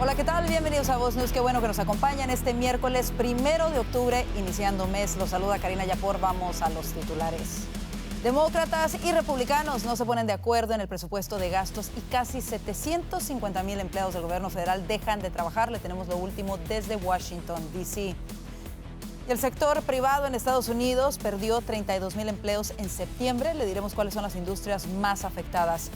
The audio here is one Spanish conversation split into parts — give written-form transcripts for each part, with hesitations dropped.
Hola, ¿qué tal? Bienvenidos a Voz News. Qué bueno que nos acompañan este miércoles 1 de octubre, iniciando mes. Los saluda Karina Yapor. Vamos a los titulares. Demócratas y republicanos no se ponen de acuerdo en el presupuesto de gastos y casi 750,000 empleados del gobierno federal dejan de trabajar. Le tenemos lo último desde Washington, D.C. Y el sector privado en Estados Unidos perdió 32,000 empleos en septiembre. Le diremos cuáles son las industrias más afectadas.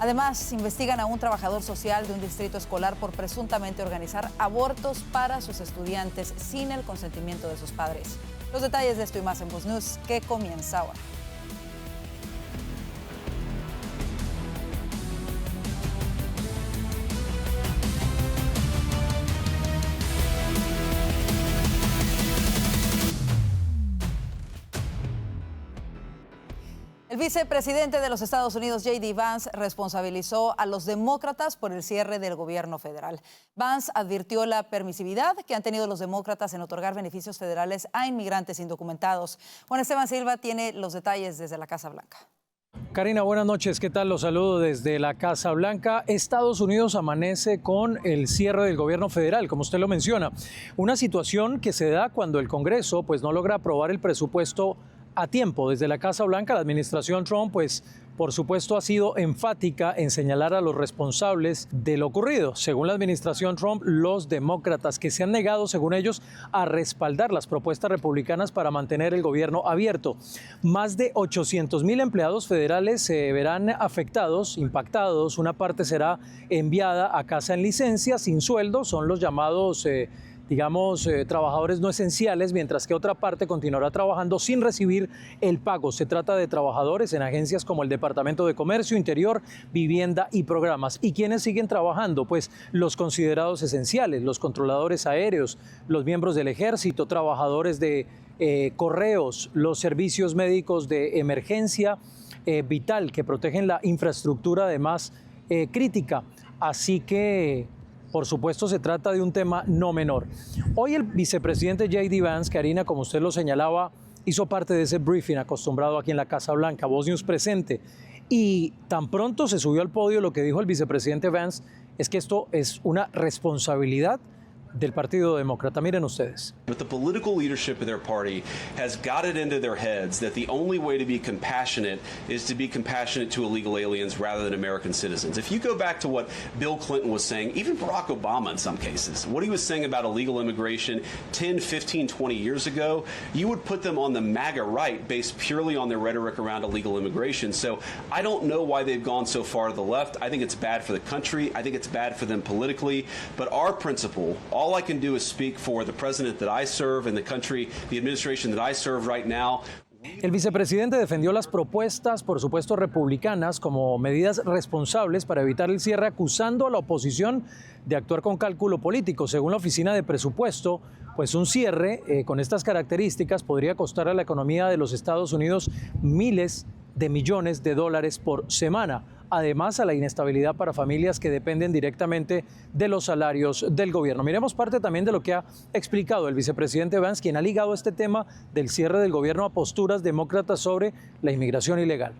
Además, investigan a un trabajador social de un distrito escolar por presuntamente organizar abortos para sus estudiantes sin el consentimiento de sus padres. Los detalles de esto y más en Voz News, que comienza ahora. El vicepresidente de los Estados Unidos, J.D. Vance, responsabilizó a los demócratas por el cierre del gobierno federal. Vance advirtió la permisividad que han tenido los demócratas en otorgar beneficios federales a inmigrantes indocumentados. Juan Esteban Silva tiene los detalles desde la Casa Blanca. Karina, buenas noches. ¿Qué tal? Los saludo desde la Casa Blanca. Estados Unidos amanece con el cierre del gobierno federal, como usted lo menciona. Una situación que se da cuando el Congreso no logra aprobar el presupuesto a tiempo. Desde la Casa Blanca, la administración Trump, por supuesto, ha sido enfática en señalar a los responsables de lo ocurrido. Según la administración Trump, los demócratas que se han negado, según ellos, a respaldar las propuestas republicanas para mantener el gobierno abierto. Más de 800,000 empleados federales se verán afectados, impactados. Una parte será enviada a casa en licencia, sin sueldo. Son los llamados trabajadores no esenciales, mientras que otra parte continuará trabajando sin recibir el pago. Se trata de trabajadores en agencias como el Departamento de Comercio, Interior, Vivienda y Programas. ¿Y quiénes siguen trabajando? Los considerados esenciales, los controladores aéreos, los miembros del ejército, trabajadores de correos, los servicios médicos de emergencia vital que protegen la infraestructura además crítica. Así que, por supuesto, se trata de un tema no menor. Hoy el vicepresidente J.D. Vance, Karina, como usted lo señalaba, hizo parte de ese briefing acostumbrado aquí en la Casa Blanca, Voz News presente. Y tan pronto se subió al podio, lo que dijo el vicepresidente Vance es que esto es una responsabilidad del Partido Demócrata. Miren ustedes. But the political leadership of their party has got it into their heads that the only way to be compassionate is to be compassionate to illegal aliens rather than American citizens. If you go back to what Bill Clinton was saying, even Barack Obama in some cases, what he was saying about illegal immigration 10, 15, 20 years ago, you would put them on the MAGA right based purely on their rhetoric around illegal immigration. So I don't know why they've gone so far to the left. I think it's bad for the country. I think it's bad for them politically. But our principle, all I can do is speak for the president that I serve and the country, the administration that I serve right now. El vicepresidente defendió las propuestas, por supuesto, republicanas como medidas responsables para evitar el cierre, acusando a la oposición de actuar con cálculo político. Según la Oficina de Presupuesto, un cierre con estas características podría costar a la economía de los Estados Unidos miles de millones de dólares por semana. Además, a la inestabilidad para familias que dependen directamente de los salarios del gobierno. Miremos parte también de lo que ha explicado el vicepresidente Vance, quien ha ligado este tema del cierre del gobierno a posturas demócratas sobre la inmigración ilegal.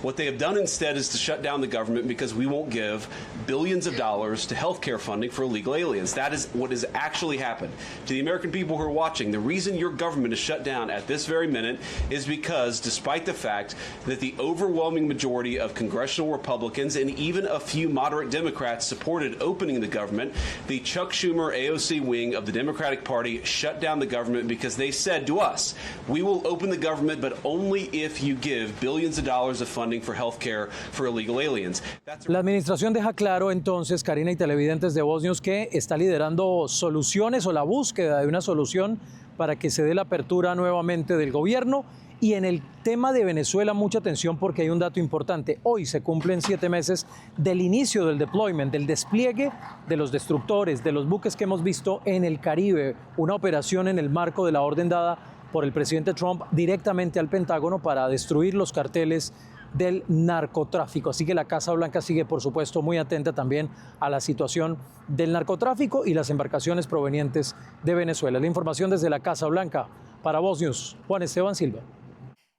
What they have done instead is to shut down the government because we won't give billions of dollars to health care funding for illegal aliens. That is what has actually happened. To the American people who are watching, the reason your government is shut down at this very minute is because, despite the fact that the overwhelming majority of congressional Republicans and even a few moderate Democrats supported opening the government, the Chuck Schumer AOC wing of the Democratic Party shut down the government because they said to us, we will open the government, but only if you give billions of dollars of funding for health care for illegal aliens. La administración deja claro entonces, Karina y televidentes de Voz News, que está liderando soluciones o la búsqueda de una solución para que se dé la apertura nuevamente del gobierno. Y en el tema de Venezuela, mucha atención porque hay un dato importante. Hoy se cumplen 7 meses del inicio del deployment, del despliegue de los destructores, de los buques que hemos visto en el Caribe, una operación en el marco de la orden dada por el presidente Trump directamente al Pentágono para destruir los carteles del narcotráfico. Así que la Casa Blanca sigue, por supuesto, muy atenta también a la situación del narcotráfico y las embarcaciones provenientes de Venezuela. La información desde la Casa Blanca. Para Voz News, Juan Esteban Silva.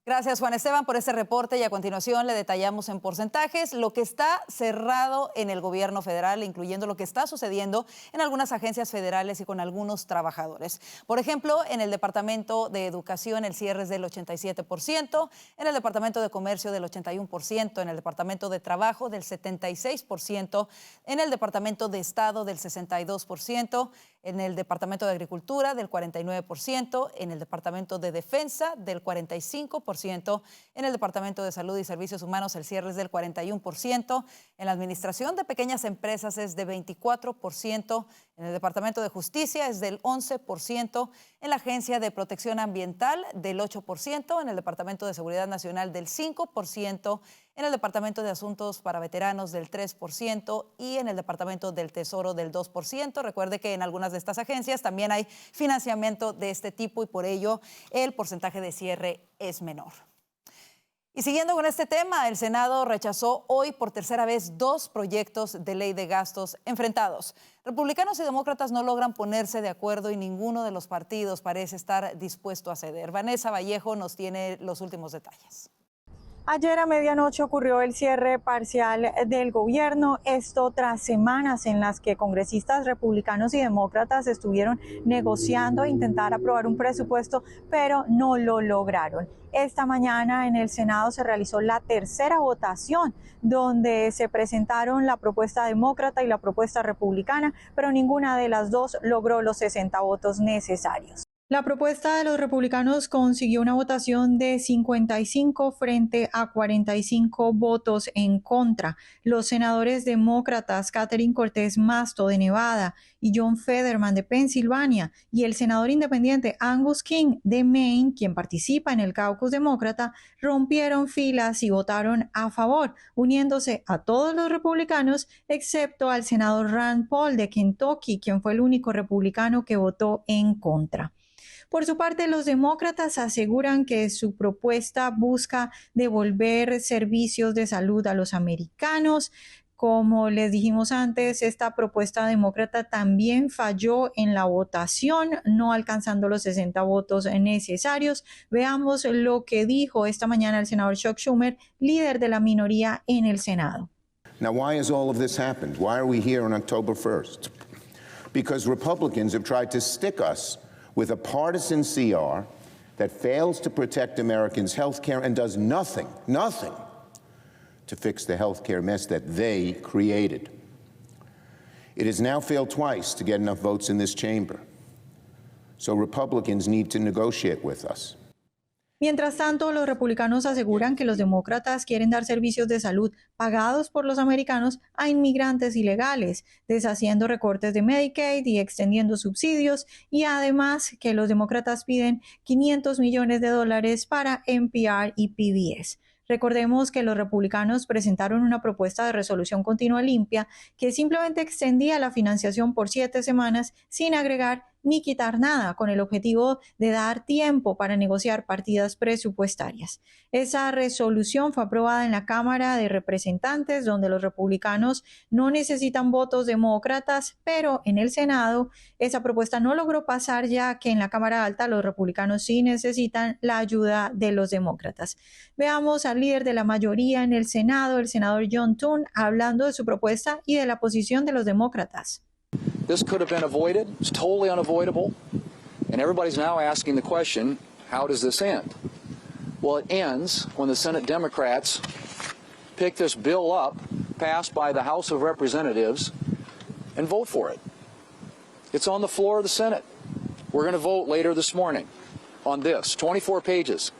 Gracias, Juan Esteban, por este reporte y a continuación le detallamos en porcentajes lo que está cerrado en el gobierno federal, incluyendo lo que está sucediendo en algunas agencias federales y con algunos trabajadores. Por ejemplo, en el Departamento de Educación el cierre es del 87%, en el Departamento de Comercio del 81%, en el Departamento de Trabajo del 76%, en el Departamento de Estado del 62%, en el Departamento de Agricultura del 49%, en el Departamento de Defensa del 45%, en el Departamento de Salud y Servicios Humanos el cierre es del 41%, en la Administración de Pequeñas Empresas es de 24%, en el Departamento de Justicia es del 11%, en la Agencia de Protección Ambiental del 8%, en el Departamento de Seguridad Nacional del 5%, en el Departamento de Asuntos para Veteranos del 3% y en el Departamento del Tesoro del 2%. Recuerde que en algunas de estas agencias también hay financiamiento de este tipo y por ello el porcentaje de cierre es menor. Y siguiendo con este tema, el Senado rechazó hoy por tercera vez 2 proyectos de ley de gastos enfrentados. Republicanos y demócratas no logran ponerse de acuerdo y ninguno de los partidos parece estar dispuesto a ceder. Vanessa Vallejo nos tiene los últimos detalles. Ayer a medianoche ocurrió el cierre parcial del gobierno, esto tras semanas en las que congresistas republicanos y demócratas estuvieron negociando e intentar aprobar un presupuesto, pero no lo lograron. Esta mañana en el Senado se realizó la tercera votación, donde se presentaron la propuesta demócrata y la propuesta republicana, pero ninguna de las dos logró los 60 votos necesarios. La propuesta de los republicanos consiguió una votación de 55 frente a 45 votos en contra. Los senadores demócratas Catherine Cortez Masto de Nevada y John Fetterman de Pensilvania y el senador independiente Angus King de Maine, quien participa en el caucus demócrata, rompieron filas y votaron a favor, uniéndose a todos los republicanos excepto al senador Rand Paul de Kentucky, quien fue el único republicano que votó en contra. Por su parte, los demócratas aseguran que su propuesta busca devolver servicios de salud a los americanos. Como les dijimos antes, esta propuesta demócrata también falló en la votación, no alcanzando los 60 votos necesarios. Veamos lo que dijo esta mañana el senador Chuck Schumer, líder de la minoría en el Senado. Now, why has all of this happened? Why are we here on October 1st? Because Republicans have tried to stick us with a partisan CR that fails to protect Americans' health care and does nothing to fix the health care mess that they created. It has now failed twice to get enough votes in this chamber. So Republicans need to negotiate with us. Mientras tanto, los republicanos aseguran que los demócratas quieren dar servicios de salud pagados por los americanos a inmigrantes ilegales, deshaciendo recortes de Medicaid y extendiendo subsidios, y además que los demócratas piden $500 millones para NPR y PBS. Recordemos que los republicanos presentaron una propuesta de resolución continua limpia que simplemente extendía la financiación por 7 semanas sin agregar ni quitar nada, con el objetivo de dar tiempo para negociar partidas presupuestarias. Esa resolución fue aprobada en la Cámara de Representantes, donde los republicanos no necesitan votos demócratas, pero en el Senado esa propuesta no logró pasar, ya que en la Cámara Alta los republicanos sí necesitan la ayuda de los demócratas. Veamos al líder de la mayoría en el Senado, el senador John Thune, hablando de su propuesta y de la posición de los demócratas. This could have been avoided. It's totally unavoidable. And everybody's now asking the question, how does this end? Well, it ends when the Senate Democrats pick this bill up, passed by the House of Representatives, and vote for it. It's on the floor of the Senate. We're going to vote later this morning on this, 24 pages.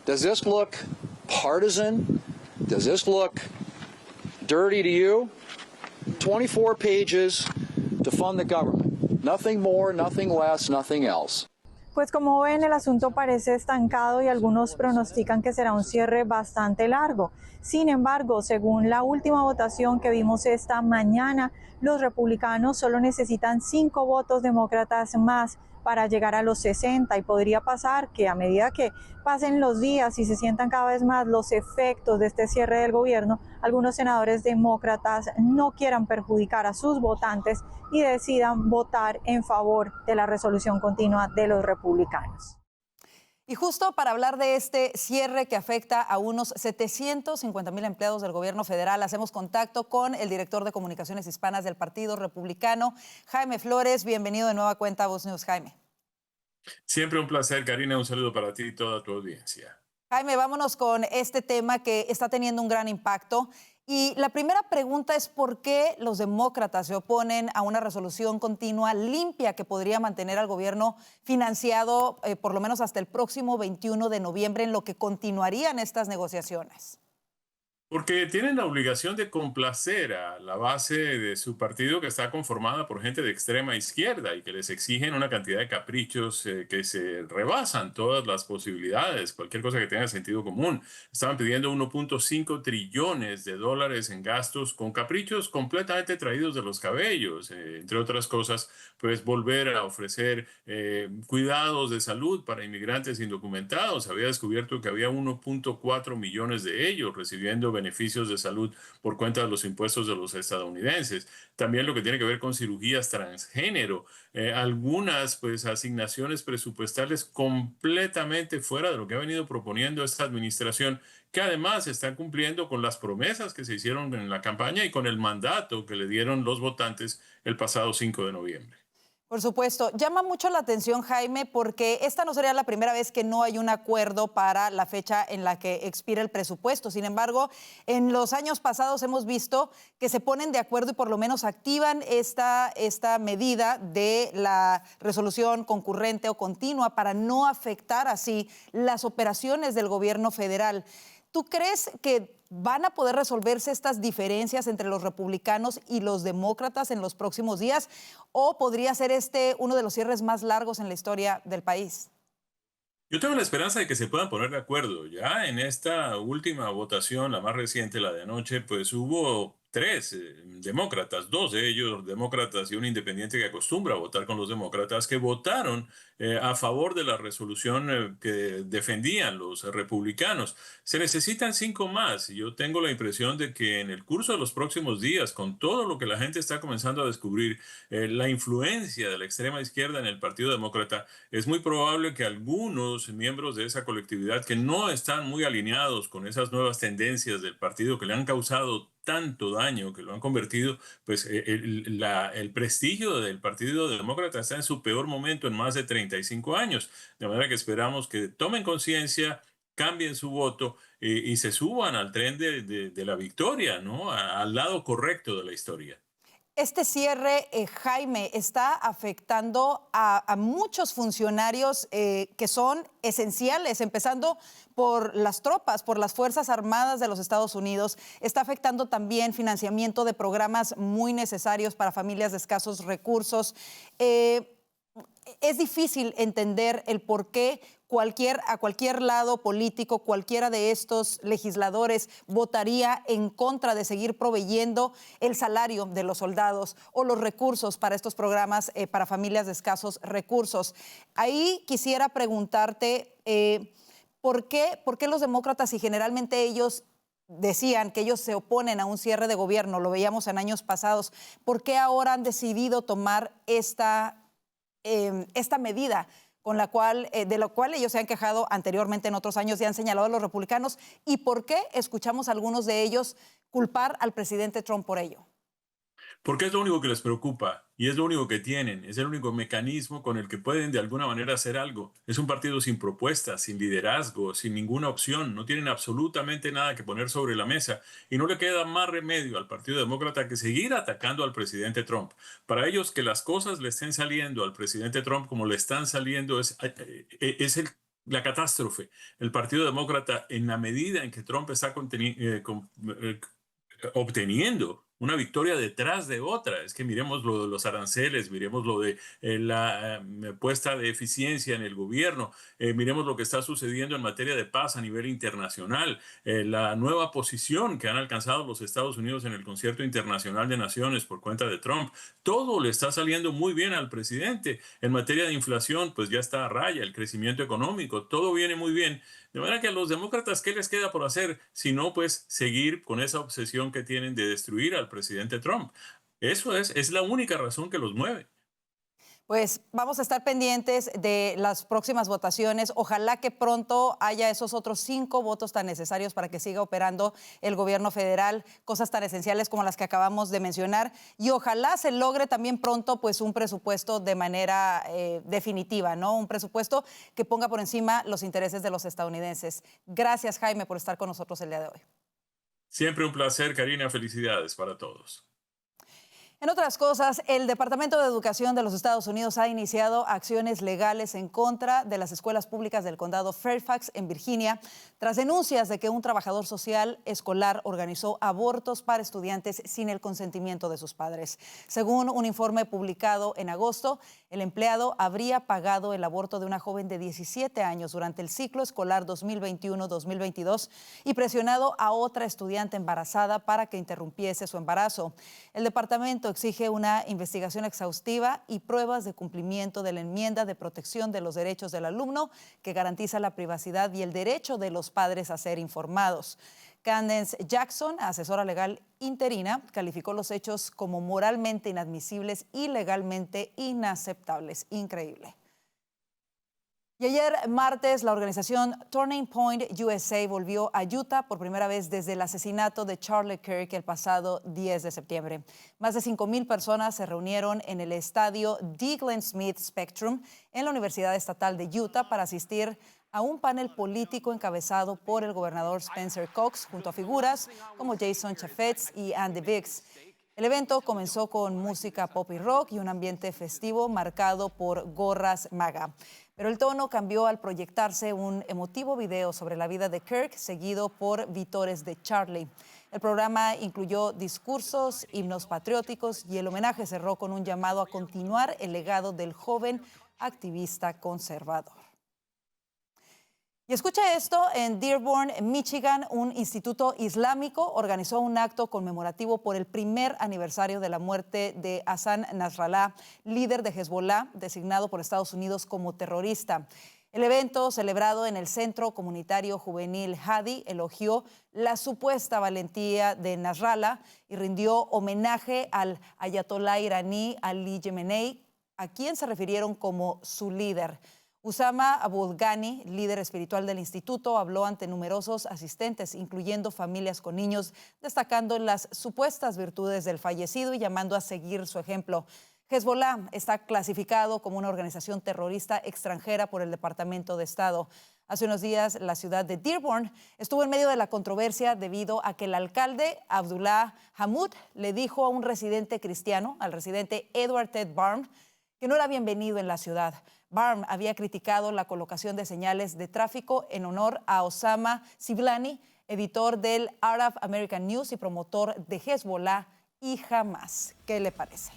Does this look partisan? Does this look dirty to you? 24 pages to fund the government. Nothing more, nothing less, nothing else. Pues como ven, el asunto parece estancado y algunos pronostican que será un cierre bastante largo. Sin embargo, según la última votación que vimos esta mañana, los republicanos solo necesitan 5 votos demócratas más para llegar a los 60 y podría pasar que a medida que pasen los días y se sientan cada vez más los efectos de este cierre del gobierno, algunos senadores demócratas no quieran perjudicar a sus votantes y decidan votar en favor de la resolución continua de los republicanos. Y justo para hablar de este cierre que afecta a unos 750,000 empleados del gobierno federal, hacemos contacto con el director de Comunicaciones Hispanas del Partido Republicano, Jaime Flores. Bienvenido de nueva cuenta a Voz News, Jaime. Siempre un placer, Karina. Un saludo para ti y toda tu audiencia. Jaime, vámonos con este tema que está teniendo un gran impacto. Y la primera pregunta es ¿por qué los demócratas se oponen a una resolución continua limpia que podría mantener al gobierno financiado por lo menos hasta el próximo 21 de noviembre en lo que continuarían estas negociaciones? Porque tienen la obligación de complacer a la base de su partido, que está conformada por gente de extrema izquierda y que les exigen una cantidad de caprichos que se rebasan todas las posibilidades, cualquier cosa que tenga sentido común. Estaban pidiendo 1.5 trillones de dólares en gastos con caprichos completamente traídos de los cabellos, entre otras cosas, pues volver a ofrecer cuidados de salud para inmigrantes indocumentados. Había descubierto que había 1.4 millones de ellos recibiendo beneficios de salud por cuenta de los impuestos de los estadounidenses. También lo que tiene que ver con cirugías transgénero, algunas pues asignaciones presupuestales completamente fuera de lo que ha venido proponiendo esta administración, que además están cumpliendo con las promesas que se hicieron en la campaña y con el mandato que le dieron los votantes el pasado 5 de noviembre. Por supuesto. Llama mucho la atención, Jaime, porque esta no sería la primera vez que no hay un acuerdo para la fecha en la que expira el presupuesto. Sin embargo, en los años pasados hemos visto que se ponen de acuerdo y por lo menos activan esta medida de la resolución concurrente o continua para no afectar así las operaciones del gobierno federal. ¿Tú crees que van a poder resolverse estas diferencias entre los republicanos y los demócratas en los próximos días? ¿O podría ser uno de los cierres más largos en la historia del país? Yo tengo la esperanza de que se puedan poner de acuerdo. Ya en esta última votación, la más reciente, la de anoche, pues hubo tres demócratas, dos de ellos demócratas y un independiente que acostumbra a votar con los demócratas, que votaron a favor de la resolución que defendían los republicanos. Se necesitan 5 más. Yo tengo la impresión de que en el curso de los próximos días, con todo lo que la gente está comenzando a descubrir, la influencia de la extrema izquierda en el Partido Demócrata, es muy probable que algunos miembros de esa colectividad que no están muy alineados con esas nuevas tendencias del partido que le han causado tanto daño, que lo han convertido, pues el prestigio del Partido Demócrata está en su peor momento en más de 35 años. De manera que esperamos que tomen conciencia, cambien su voto y se suban al tren de la victoria, ¿no? Al lado correcto de la historia. Este cierre, Jaime, está afectando a muchos funcionarios que son esenciales, empezando por las tropas, por las Fuerzas Armadas de los Estados Unidos. Está afectando también financiamiento de programas muy necesarios para familias de escasos recursos. Es difícil entender el por qué a cualquier lado político, cualquiera de estos legisladores votaría en contra de seguir proveyendo el salario de los soldados o los recursos para estos programas para familias de escasos recursos. Ahí quisiera preguntarte ¿por qué los demócratas, y generalmente ellos decían que ellos se oponen a un cierre de gobierno, lo veíamos en años pasados, por qué ahora han decidido tomar esta medida de la cual ellos se han quejado anteriormente en otros años y han señalado a los republicanos? ¿Y por qué escuchamos a algunos de ellos culpar al presidente Trump por ello? Porque es lo único que les preocupa y es lo único que tienen, es el único mecanismo con el que pueden de alguna manera hacer algo. Es un partido sin propuestas, sin liderazgo, sin ninguna opción, no tienen absolutamente nada que poner sobre la mesa y no le queda más remedio al Partido Demócrata que seguir atacando al presidente Trump. Para ellos, que las cosas le estén saliendo al presidente Trump como le están saliendo es la catástrofe. El Partido Demócrata, en la medida en que Trump está obteniendo una victoria detrás de otra. Es que miremos lo de los aranceles, miremos lo de la puesta de eficiencia en el gobierno, miremos lo que está sucediendo en materia de paz a nivel internacional, la nueva posición que han alcanzado los Estados Unidos en el Concierto Internacional de Naciones por cuenta de Trump. Todo le está saliendo muy bien al presidente. En materia de inflación, pues ya está a raya, el crecimiento económico, todo viene muy bien. De manera que a los demócratas, ¿qué les queda por hacer? Si no, pues seguir con esa obsesión que tienen de destruir al presidente Trump. Eso es la única razón que los mueve. Pues vamos a estar pendientes de las próximas votaciones. Ojalá que pronto haya esos otros 5 votos tan necesarios para que siga operando el gobierno federal, cosas tan esenciales como las que acabamos de mencionar. Y ojalá se logre también pronto pues un presupuesto de manera definitiva, ¿no? Un presupuesto que ponga por encima los intereses de los estadounidenses. Gracias, Jaime, por estar con nosotros el día de hoy. Siempre un placer, Karina. Felicidades para todos. En otras cosas, el Departamento de Educación de los Estados Unidos ha iniciado acciones legales en contra de las escuelas públicas del condado Fairfax, en Virginia, tras denuncias de que un trabajador social escolar organizó abortos para estudiantes sin el consentimiento de sus padres. Según un informe publicado en agosto, el empleado habría pagado el aborto de una joven de 17 años durante el ciclo escolar 2021-2022 y presionado a otra estudiante embarazada para que interrumpiese su embarazo. El departamento exige una investigación exhaustiva y pruebas de cumplimiento de la enmienda de protección de los derechos del alumno que garantiza la privacidad y el derecho de los padres a ser informados. Candace Jackson, asesora legal interina, calificó los hechos como moralmente inadmisibles y legalmente inaceptables. Increíble. Y ayer martes, la organización Turning Point USA volvió a Utah por primera vez desde el asesinato de Charlie Kirk el pasado 10 de septiembre. Más de 5,000 personas se reunieron en el estadio D. Glenn Smith Spectrum en la Universidad Estatal de Utah para asistir a un panel político encabezado por el gobernador Spencer Cox, junto a figuras como Jason Chaffetz y Andy Biggs. El evento comenzó con música pop y rock y un ambiente festivo marcado por gorras MAGA. Pero el tono cambió al proyectarse un emotivo video sobre la vida de Kirk, seguido por vítores de Charlie. El programa incluyó discursos, himnos patrióticos y el homenaje cerró con un llamado a continuar el legado del joven activista conservador. Y escucha esto, en Dearborn, Michigan, un instituto islámico organizó un acto conmemorativo por el primer aniversario de la muerte de Hassan Nasrallah, líder de Hezbollah, designado por Estados Unidos como terrorista. El evento, celebrado en el Centro Comunitario Juvenil Hadi, elogió la supuesta valentía de Nasrallah y rindió homenaje al ayatolá iraní Ali Khamenei, a quien se refirieron como su líder. Usama Abulghani, líder espiritual del instituto, habló ante numerosos asistentes, incluyendo familias con niños, destacando las supuestas virtudes del fallecido y llamando a seguir su ejemplo. Hezbollah está clasificado como una organización terrorista extranjera por el Departamento de Estado. Hace unos días, la ciudad de Dearborn estuvo en medio de la controversia debido a que el alcalde Abdullah Hamud le dijo a un residente cristiano, al residente Edward Ted Barm, que no era bienvenido en la ciudad. Barm había criticado la colocación de señales de tráfico en honor a Osama Siblani, editor del Arab American News y promotor de Hezbollah y Hamas. ¿Qué le parece?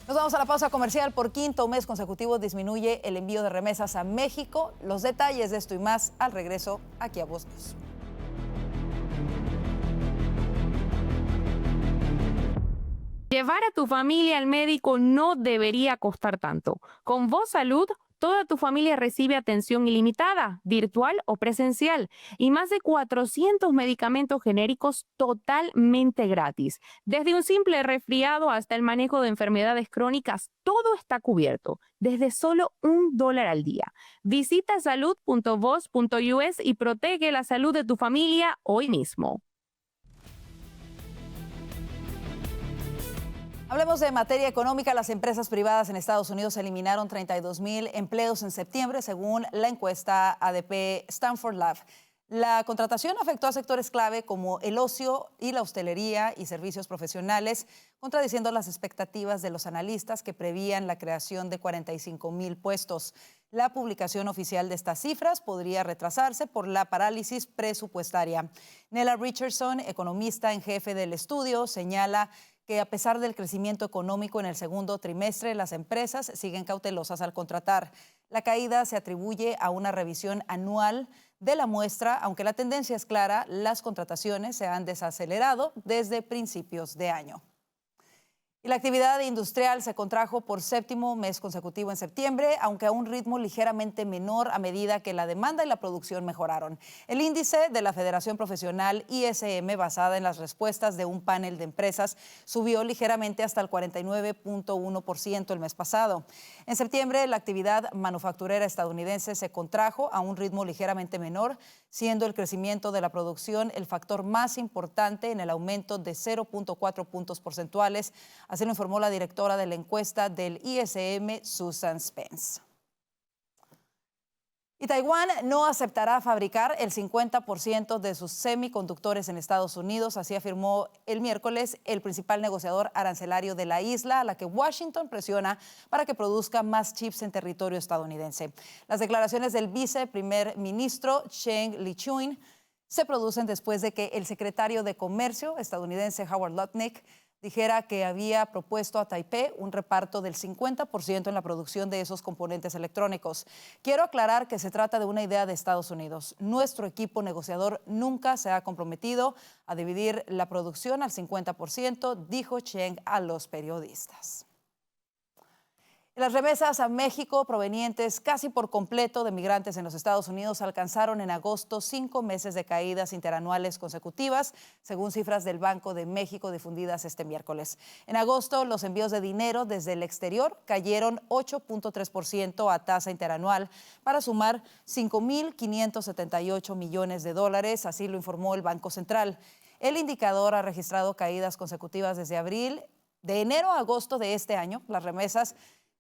Nos vamos a la pausa comercial. Por quinto mes consecutivo disminuye el envío de remesas a México. Los detalles de esto y más al regreso aquí a Voz News. Llevar a tu familia al médico no debería costar tanto. Con Voz Salud, toda tu familia recibe atención ilimitada, virtual o presencial, y más de 400 medicamentos genéricos totalmente gratis. Desde un simple resfriado hasta el manejo de enfermedades crónicas, todo está cubierto, desde solo $1 al día. Visita salud.voz.us y protege la salud de tu familia hoy mismo. Hablemos de materia económica. Las empresas privadas en Estados Unidos eliminaron 32,000 empleos en septiembre, según la encuesta ADP Stanford Lab. La contratación afectó a sectores clave como el ocio y la hostelería y servicios profesionales, contradiciendo las expectativas de los analistas que prevían la creación de 45,000 puestos. La publicación oficial de estas cifras podría retrasarse por la parálisis presupuestaria. Nella Richardson, economista en jefe del estudio, señala que a pesar del crecimiento económico en el segundo trimestre, las empresas siguen cautelosas al contratar. La caída se atribuye a una revisión anual de la muestra, aunque la tendencia es clara, las contrataciones se han desacelerado desde principios de año. Y la actividad industrial se contrajo por séptimo mes consecutivo en septiembre, aunque a un ritmo ligeramente menor a medida que la demanda y la producción mejoraron. El índice de la Federación Profesional ISM, basada en las respuestas de un panel de empresas, subió ligeramente hasta el 49.1% el mes pasado. En septiembre, la actividad manufacturera estadounidense se contrajo a un ritmo ligeramente menor, siendo el crecimiento de la producción el factor más importante en el aumento de 0.4 puntos porcentuales. Así lo informó la directora de la encuesta del ISM, Susan Spence. Y Taiwán no aceptará fabricar el 50% de sus semiconductores en Estados Unidos, así afirmó el miércoles el principal negociador arancelario de la isla, a la que Washington presiona para que produzca más chips en territorio estadounidense. Las declaraciones del viceprimer ministro Cheng Li-chuin se producen después de que el secretario de Comercio estadounidense Howard Lutnick dijera que había propuesto a Taipei un reparto del 50% en la producción de esos componentes electrónicos. Quiero aclarar que se trata de una idea de Estados Unidos. Nuestro equipo negociador nunca se ha comprometido a dividir la producción al 50%, dijo Cheng a los periodistas. Las remesas a México provenientes casi por completo de migrantes en los Estados Unidos alcanzaron en agosto 5 meses de caídas interanuales consecutivas, según cifras del Banco de México difundidas este miércoles. En agosto, los envíos de dinero desde el exterior cayeron 8.3% a tasa interanual para sumar 5.578 millones de dólares, así lo informó el Banco Central. El indicador ha registrado caídas consecutivas desde abril. De enero a agosto de este año, las remesas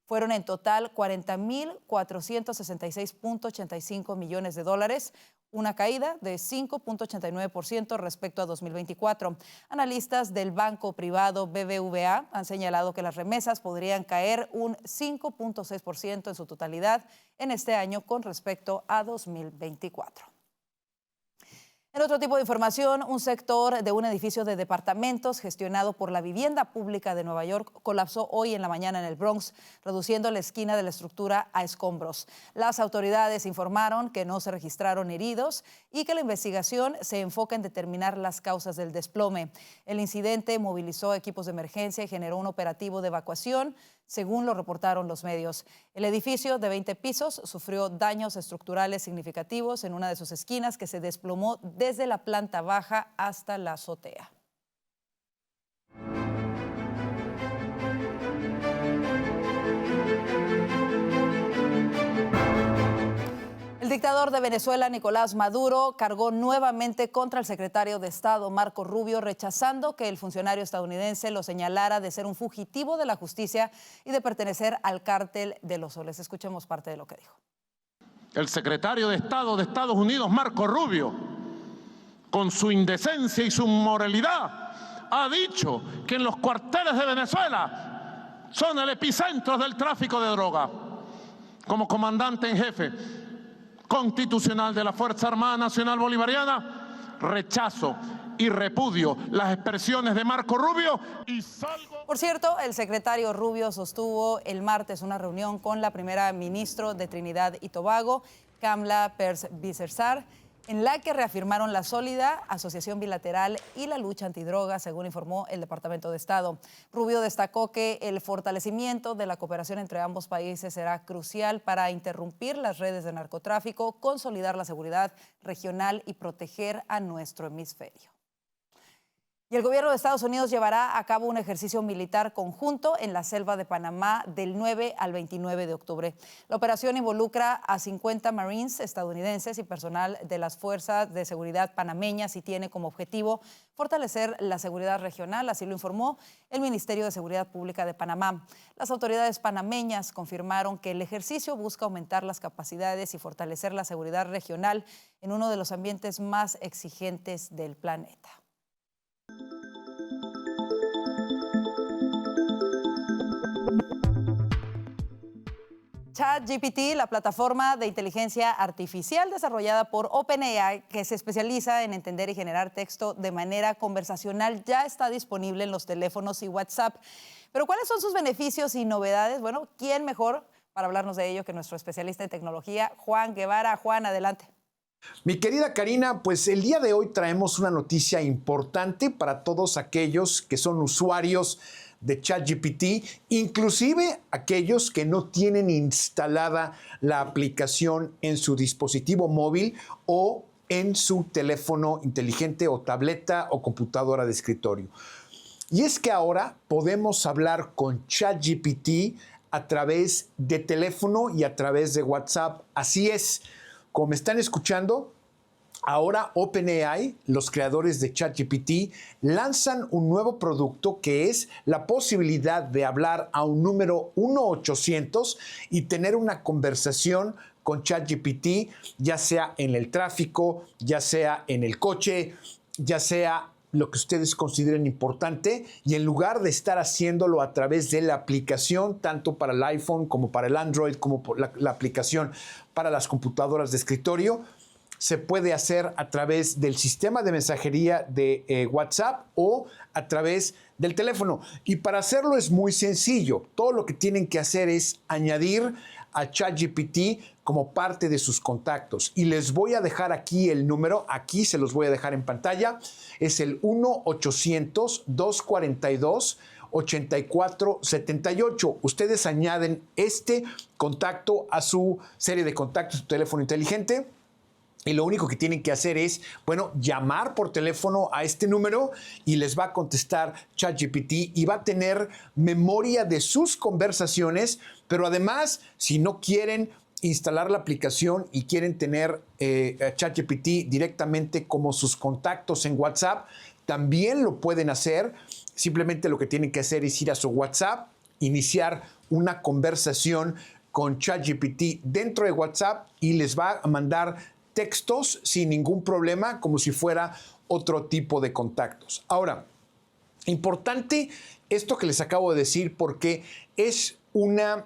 fueron en total 40.466.85 millones de dólares, una caída de 5.89% respecto a 2024. Analistas del banco privado BBVA han señalado que las remesas podrían caer un 5.6% en su totalidad en este año con respecto a 2024. En otro tipo de información, un sector de un edificio de departamentos gestionado por la Vivienda Pública de Nueva York colapsó hoy en la mañana en el Bronx, reduciendo la esquina de la estructura a escombros. Las autoridades informaron que no se registraron heridos y que la investigación se enfoca en determinar las causas del desplome. El incidente movilizó equipos de emergencia y generó un operativo de evacuación, según lo reportaron los medios. El edificio de 20 pisos sufrió daños estructurales significativos en una de sus esquinas que se desplomó desde la planta baja hasta la azotea. El dictador de Venezuela, Nicolás Maduro, cargó nuevamente contra el secretario de Estado, Marco Rubio, rechazando que el funcionario estadounidense lo señalara de ser un fugitivo de la justicia y de pertenecer al cártel de los Soles. Escuchemos parte de lo que dijo. El secretario de Estado de Estados Unidos, Marco Rubio, con su indecencia y su moralidad, ha dicho que en los cuarteles de Venezuela son el epicentro del tráfico de droga. Como comandante en jefe constitucional de la Fuerza Armada Nacional Bolivariana, rechazo y repudio las expresiones de Marco Rubio y salgo. Por cierto, el secretario Rubio sostuvo el martes una reunión con la primera ministra de Trinidad y Tobago, Kamla Pearce-Bissessar, en la que reafirmaron la sólida asociación bilateral y la lucha antidroga, según informó el Departamento de Estado. Rubio destacó que el fortalecimiento de la cooperación entre ambos países será crucial para interrumpir las redes de narcotráfico, consolidar la seguridad regional y proteger a nuestro hemisferio. Y el gobierno de Estados Unidos llevará a cabo un ejercicio militar conjunto en la selva de Panamá del 9 al 29 de octubre. La operación involucra a 50 Marines estadounidenses y personal de las fuerzas de seguridad panameñas y tiene como objetivo fortalecer la seguridad regional, así lo informó el Ministerio de Seguridad Pública de Panamá. Las autoridades panameñas confirmaron que el ejercicio busca aumentar las capacidades y fortalecer la seguridad regional en uno de los ambientes más exigentes del planeta. ChatGPT, la plataforma de inteligencia artificial desarrollada por OpenAI, que se especializa en entender y generar texto de manera conversacional, ya está disponible en los teléfonos y WhatsApp. Pero ¿cuáles son sus beneficios y novedades? Bueno, ¿quién mejor para hablarnos de ello que nuestro especialista en tecnología, Juan Guevara? Juan, adelante. Mi querida Karina, pues el día de hoy traemos una noticia importante para todos aquellos que son usuarios de ChatGPT, inclusive aquellos que no tienen instalada la aplicación en su dispositivo móvil o en su teléfono inteligente o tableta o computadora de escritorio. Y es que ahora podemos hablar con ChatGPT a través de teléfono y a través de WhatsApp. Así es, como me están escuchando, ahora OpenAI, los creadores de ChatGPT, lanzan un nuevo producto que es la posibilidad de hablar a un número 1-800 y tener una conversación con ChatGPT, ya sea en el tráfico, ya sea en el coche, ya sea lo que ustedes consideren importante, y en lugar de estar haciéndolo a través de la aplicación, tanto para el iPhone como para el Android, como por la aplicación para las computadoras de escritorio, se puede hacer a través del sistema de mensajería de WhatsApp o a través del teléfono. Y para hacerlo es muy sencillo. Todo lo que tienen que hacer es añadir a ChatGPT como parte de sus contactos. Y les voy a dejar aquí el número, aquí se los voy a dejar en pantalla. Es el 1-800-242-8478. Ustedes añaden este contacto a su serie de contactos, su teléfono inteligente. Y lo único que tienen que hacer es, llamar por teléfono a este número y les va a contestar ChatGPT y va a tener memoria de sus conversaciones, pero además, si no quieren instalar la aplicación y quieren tener ChatGPT directamente como sus contactos en WhatsApp, también lo pueden hacer. Simplemente lo que tienen que hacer es ir a su WhatsApp, iniciar una conversación con ChatGPT dentro de WhatsApp y les va a mandar textos sin ningún problema, como si fuera otro tipo de contactos. Ahora, importante esto que les acabo de decir porque es una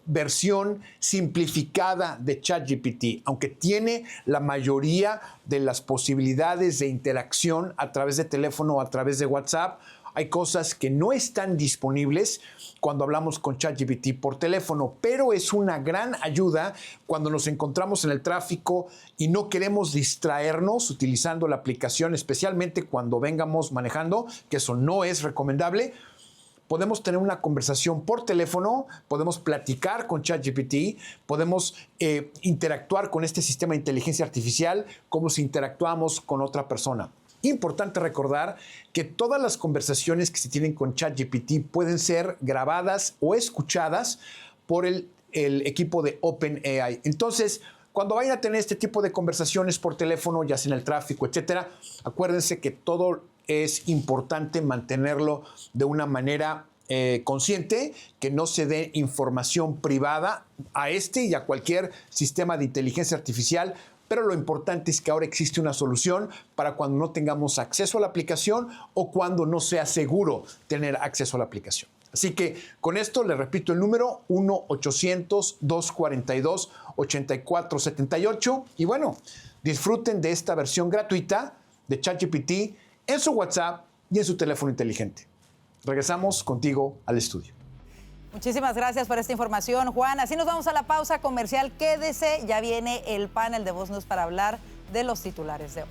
versión simplificada de ChatGPT, aunque tiene la mayoría de las posibilidades de interacción a través de teléfono o a través de WhatsApp. Hay cosas que no están disponibles cuando hablamos con ChatGPT por teléfono, pero es una gran ayuda cuando nos encontramos en el tráfico y no queremos distraernos utilizando la aplicación, especialmente cuando vengamos manejando, que eso no es recomendable. Podemos tener una conversación por teléfono, podemos platicar con ChatGPT, podemos interactuar con este sistema de inteligencia artificial como si interactuamos con otra persona. Importante recordar que todas las conversaciones que se tienen con ChatGPT pueden ser grabadas o escuchadas por el equipo de OpenAI. Entonces, cuando vayan a tener este tipo de conversaciones por teléfono, ya sea en el tráfico, etcétera, acuérdense que todo es importante mantenerlo de una manera consciente, que no se dé información privada a este y a cualquier sistema de inteligencia artificial. Pero lo importante es que ahora existe una solución para cuando no tengamos acceso a la aplicación o cuando no sea seguro tener acceso a la aplicación. Así que con esto les repito el número 1-800-242-8478 y disfruten de esta versión gratuita de ChatGPT en su WhatsApp y en su teléfono inteligente. Regresamos contigo al estudio. Muchísimas gracias por esta información, Juan. Así nos vamos a la pausa comercial. Quédese, ya viene el panel de Voz News para hablar de los titulares de hoy.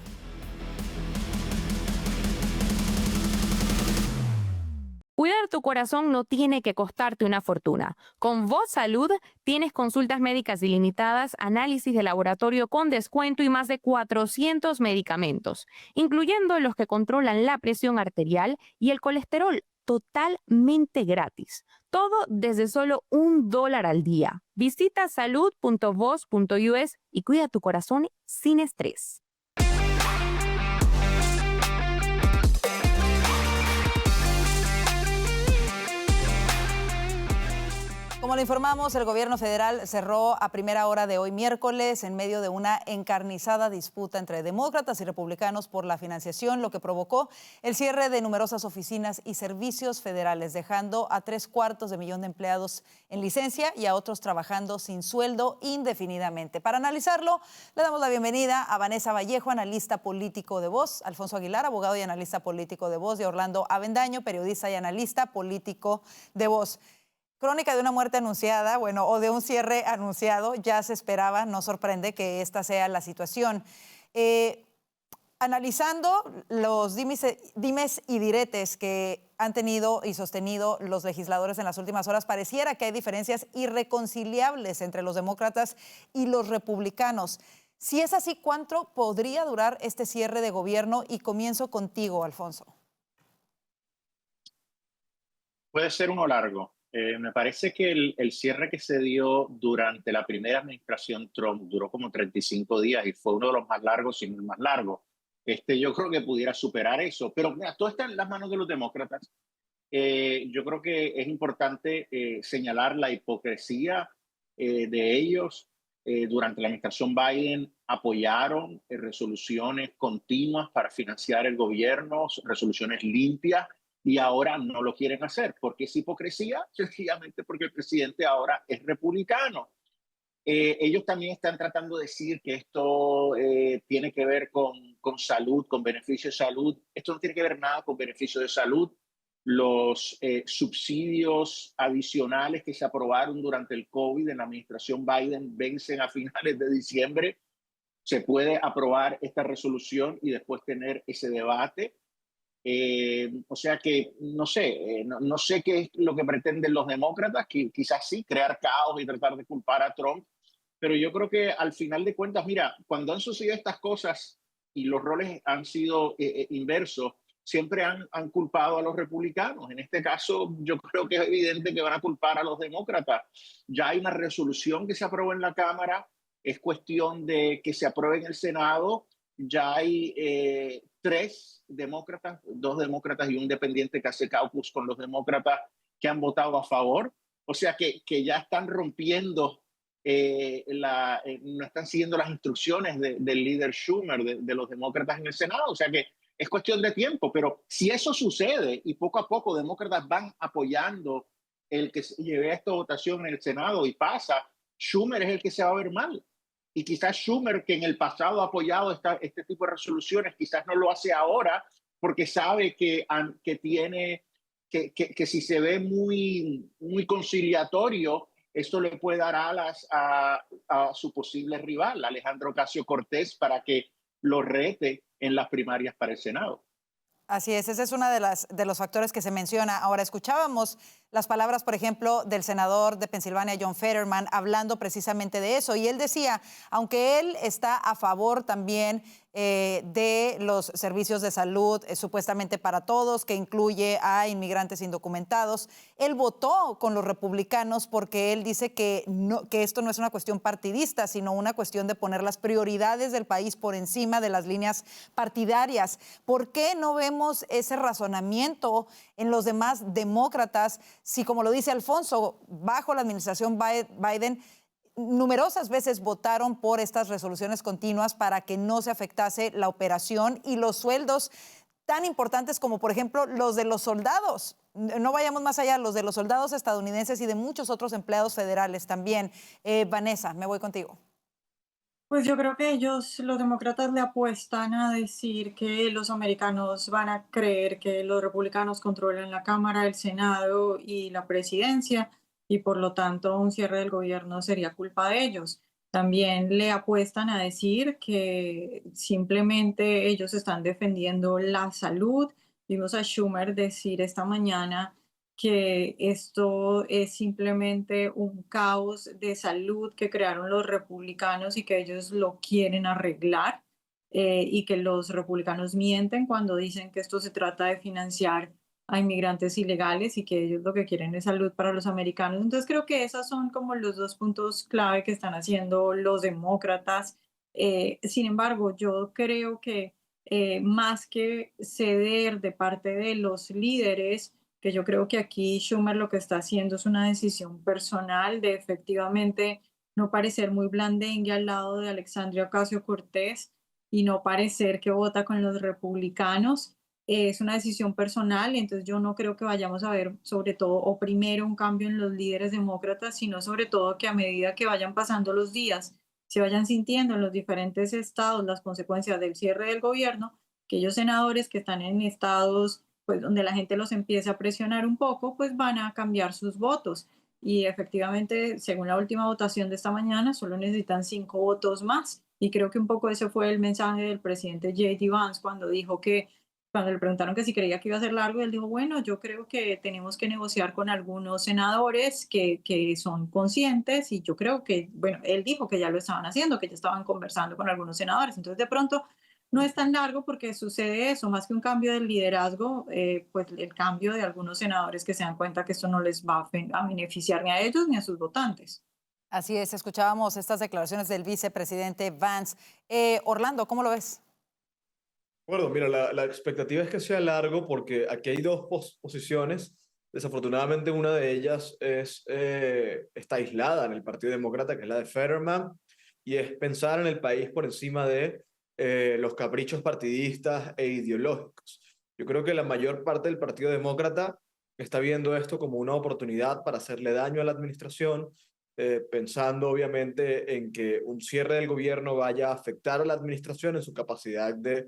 Cuidar tu corazón no tiene que costarte una fortuna. Con Voz Salud tienes consultas médicas ilimitadas, análisis de laboratorio con descuento y más de 400 medicamentos, incluyendo los que controlan la presión arterial y el colesterol, totalmente gratis. Todo desde solo $1 al día. Visita salud.voz.us y cuida tu corazón sin estrés. Como lo informamos, el gobierno federal cerró a primera hora de hoy miércoles en medio de una encarnizada disputa entre demócratas y republicanos por la financiación, lo que provocó el cierre de numerosas oficinas y servicios federales, dejando a 750,000 de empleados en licencia y a otros trabajando sin sueldo indefinidamente. Para analizarlo, le damos la bienvenida a Vanessa Vallejo, analista político de Voz, Alfonso Aguilar, abogado y analista político de Voz, y Orlando Avendaño, periodista y analista político de Voz. Crónica de una muerte anunciada, o de un cierre anunciado, ya se esperaba, no sorprende que esta sea la situación. Analizando los dimes y diretes que han tenido y sostenido los legisladores en las últimas horas, pareciera que hay diferencias irreconciliables entre los demócratas y los republicanos. Si es así, ¿cuánto podría durar este cierre de gobierno? Y comienzo contigo, Alfonso. Puede ser uno largo. Me parece que el cierre que se dio durante la primera administración Trump duró como 35 días y fue uno de los más largos, si no el más largo. Yo creo que pudiera superar eso, pero mira, todo está en las manos de los demócratas. Yo creo que es importante señalar la hipocresía de ellos. Durante la administración Biden apoyaron resoluciones continuas para financiar el gobierno, resoluciones limpias, y ahora no lo quieren hacer. ¿Por qué es hipocresía? Sencillamente porque el presidente ahora es republicano. Ellos también están tratando de decir que esto tiene que ver con salud, con beneficio de salud. Esto no tiene que ver nada con beneficio de salud. Los subsidios adicionales que se aprobaron durante el COVID en la administración Biden vencen a finales de diciembre. Se puede aprobar esta resolución y después tener ese debate. O sea que no sé qué es lo que pretenden los demócratas, que quizás sí, crear caos y tratar de culpar a Trump, pero yo creo que al final de cuentas, mira, cuando han sucedido estas cosas y los roles han sido inversos, siempre han culpado a los republicanos. En este caso, yo creo que es evidente que van a culpar a los demócratas. Ya hay una resolución que se aprobó en la Cámara, es cuestión de que se apruebe en el Senado. Ya hay 3 demócratas, 2 demócratas y un independiente que hace caucus con los demócratas que han votado a favor. O sea que ya están rompiendo, no están siguiendo las instrucciones del líder Schumer, de los demócratas en el Senado. O sea que es cuestión de tiempo, pero si eso sucede y poco a poco demócratas van apoyando el que se lleve a esta votación en el Senado y pasa, Schumer es el que se va a ver mal. Y quizás Schumer, que en el pasado ha apoyado este tipo de resoluciones, quizás no lo hace ahora porque sabe que si se ve muy conciliatorio, esto le puede dar alas a su posible rival, Alejandro Ocasio-Cortez, para que lo rete en las primarias para el Senado. Así es, ese es uno de los factores que se menciona. Ahora, escuchábamos las palabras, por ejemplo, del senador de Pensilvania, John Fetterman, hablando precisamente de eso. Y él decía, aunque él está a favor también de los servicios de salud supuestamente para todos, que incluye a inmigrantes indocumentados, él votó con los republicanos porque él dice que esto no es una cuestión partidista, sino una cuestión de poner las prioridades del país por encima de las líneas partidarias. ¿Por qué no vemos ese razonamiento en los demás demócratas si, como lo dice Alfonso, bajo la administración Biden, numerosas veces votaron por estas resoluciones continuas para que no se afectase la operación y los sueldos tan importantes como, por ejemplo, los de los soldados? No vayamos más allá, los de los soldados estadounidenses y de muchos otros empleados federales también. Vanessa, me voy contigo. Pues yo creo que los demócratas, le apuestan a decir que los americanos van a creer que los republicanos controlan la Cámara, el Senado y la presidencia, y por lo tanto un cierre del gobierno sería culpa de ellos. También le apuestan a decir que simplemente ellos están defendiendo la salud. Vimos a Schumer decir esta mañana que esto es simplemente un caos de salud que crearon los republicanos y que ellos lo quieren arreglar, y que los republicanos mienten cuando dicen que esto se trata de financiar a inmigrantes ilegales y que ellos lo que quieren es salud para los americanos. Entonces creo que esos son como los 2 puntos clave que están haciendo los demócratas. Sin embargo, yo creo que más que ceder de parte de los líderes, que yo creo que aquí Schumer lo que está haciendo es una decisión personal de efectivamente no parecer muy blandengue al lado de Alexandria Ocasio-Cortez y no parecer que vota con los republicanos. Es una decisión personal, entonces yo no creo que vayamos a ver sobre todo o primero un cambio en los líderes demócratas, sino sobre todo que a medida que vayan pasando los días, se vayan sintiendo en los diferentes estados las consecuencias del cierre del gobierno, aquellos senadores que están en estados pues donde la gente los empiece a presionar un poco, pues van a cambiar sus votos. Y efectivamente, según la última votación de esta mañana, solo necesitan 5 votos más Y creo que un poco ese fue el mensaje del presidente J.D. Vance cuando dijo que, cuando le preguntaron que si creía que iba a ser largo, él dijo, bueno, yo creo que tenemos que negociar con algunos senadores que son conscientes y yo creo que, bueno, él dijo que ya lo estaban haciendo, que ya estaban conversando con algunos senadores. Entonces, de pronto, no es tan largo porque sucede eso, más que un cambio del liderazgo, pues el cambio de algunos senadores que se dan cuenta que esto no les va a beneficiar ni a ellos ni a sus votantes. Así es, escuchábamos estas declaraciones del vicepresidente Vance. Orlando, ¿cómo lo ves? Bueno, mira, la expectativa es que sea largo porque aquí hay dos posiciones. Desafortunadamente una de ellas está aislada en el Partido Demócrata, que es la de Fetterman, y es pensar en el país por encima de los caprichos partidistas e ideológicos. Yo creo que la mayor parte del Partido Demócrata está viendo esto como una oportunidad para hacerle daño a la administración, pensando obviamente en que un cierre del gobierno vaya a afectar a la administración en su capacidad de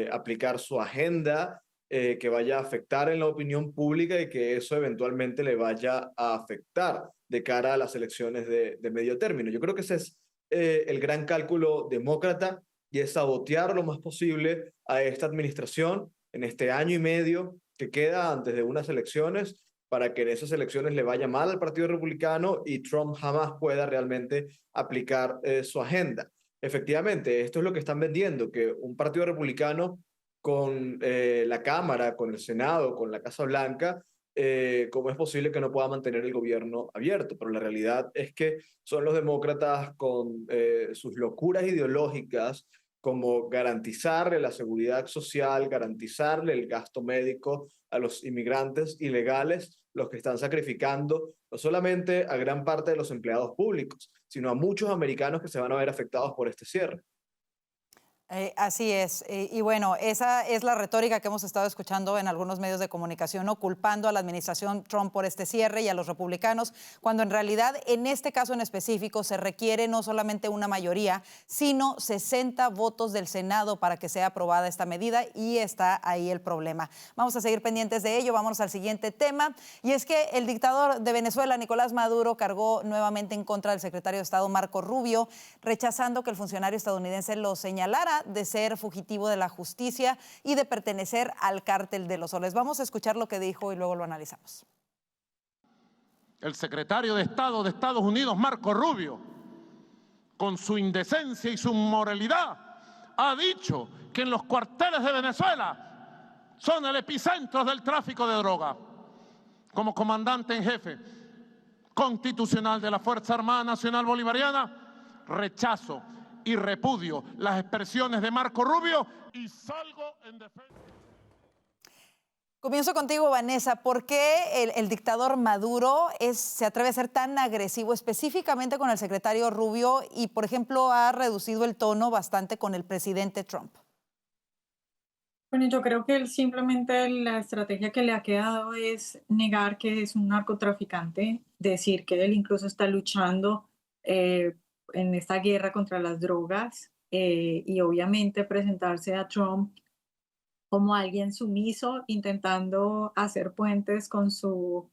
aplicar su agenda, que vaya a afectar en la opinión pública y que eso eventualmente le vaya a afectar de cara a las elecciones de medio término. Yo creo que ese es el gran cálculo demócrata, y es sabotear lo más posible a esta administración en este año y medio que queda antes de unas elecciones, para que en esas elecciones le vaya mal al Partido Republicano y Trump jamás pueda realmente aplicar su agenda. Efectivamente, esto es lo que están vendiendo, que un Partido Republicano con la Cámara, con el Senado, con la Casa Blanca, ¿cómo es posible que no pueda mantener el gobierno abierto? Pero la realidad es que son los demócratas con sus locuras ideológicas, como garantizarle la seguridad social, garantizarle el gasto médico a los inmigrantes ilegales, los que están sacrificando no solamente a gran parte de los empleados públicos, sino a muchos americanos que se van a ver afectados por este cierre. Así es. Y bueno, esa es la retórica que hemos estado escuchando en algunos medios de comunicación, ¿no? Culpando a la administración Trump por este cierre y a los republicanos, cuando en realidad en este caso en específico se requiere no solamente una mayoría, sino 60 votos del Senado para que sea aprobada esta medida, y está ahí el problema. Vamos a seguir pendientes de ello. Vámonos al siguiente tema, y es que el dictador de Venezuela, Nicolás Maduro, cargó nuevamente en contra del secretario de Estado Marco Rubio, rechazando que el funcionario estadounidense lo señalara de ser fugitivo de la justicia y de pertenecer al cártel de los soles. Vamos a escuchar lo que dijo y luego lo analizamos. El secretario de Estado de Estados Unidos, Marco Rubio, con su indecencia y su inmoralidad, ha dicho que en los cuarteles de Venezuela son el epicentro del tráfico de droga. Como comandante en jefe constitucional de la Fuerza Armada Nacional Bolivariana, rechazo y repudio las expresiones de Marco Rubio y salgo en defensa. Comienzo contigo, Vanessa. ¿Por qué el dictador Maduro se atreve a ser tan agresivo específicamente con el secretario Rubio y, por ejemplo, ha reducido el tono bastante con el presidente Trump? Bueno, yo creo que él simplemente la estrategia que le ha quedado es negar que es un narcotraficante, decir que él incluso está luchando en esta guerra contra las drogas, y obviamente presentarse a Trump como alguien sumiso, intentando hacer puentes con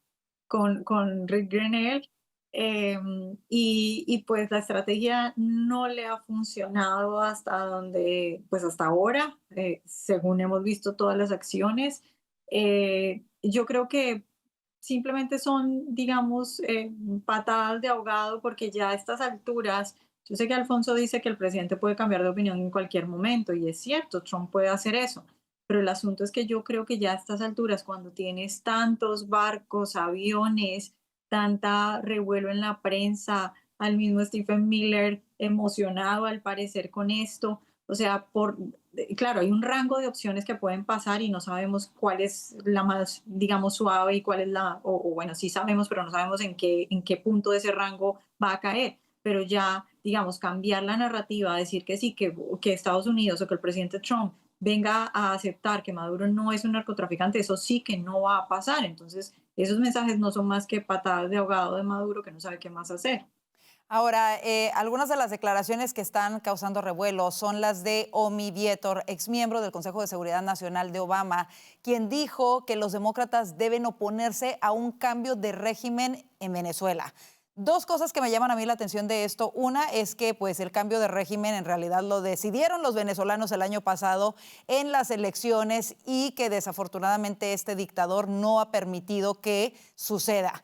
Rick Grenell, y pues la estrategia no le ha funcionado pues hasta ahora, según hemos visto todas las acciones. Yo creo que simplemente son, digamos, patadas de ahogado, porque ya a estas alturas, yo sé que Alfonso dice que el presidente puede cambiar de opinión en cualquier momento, y es cierto, Trump puede hacer eso, pero el asunto es que yo creo que ya a estas alturas, cuando tienes tantos barcos, aviones, tanta revuelo en la prensa, al mismo Stephen Miller emocionado al parecer con esto, o sea, claro, hay un rango de opciones que pueden pasar y no sabemos cuál es la más, digamos, suave y cuál es o bueno, sí sabemos, pero no sabemos en qué punto de ese rango va a caer. Pero ya, digamos, cambiar la narrativa, decir que sí, que Estados Unidos o que el presidente Trump venga a aceptar que Maduro no es un narcotraficante, eso sí que no va a pasar. Entonces, esos mensajes no son más que patadas de ahogado de Maduro, que no sabe qué más hacer. Ahora, algunas de las declaraciones que están causando revuelo son las de Omi Vietor, exmiembro del Consejo de Seguridad Nacional de Obama, quien dijo que los demócratas deben oponerse a un cambio de régimen en Venezuela. Dos cosas que me llaman a mí la atención de esto. Una es que pues el cambio de régimen en realidad lo decidieron los venezolanos el año pasado en las elecciones y que desafortunadamente este dictador no ha permitido que suceda.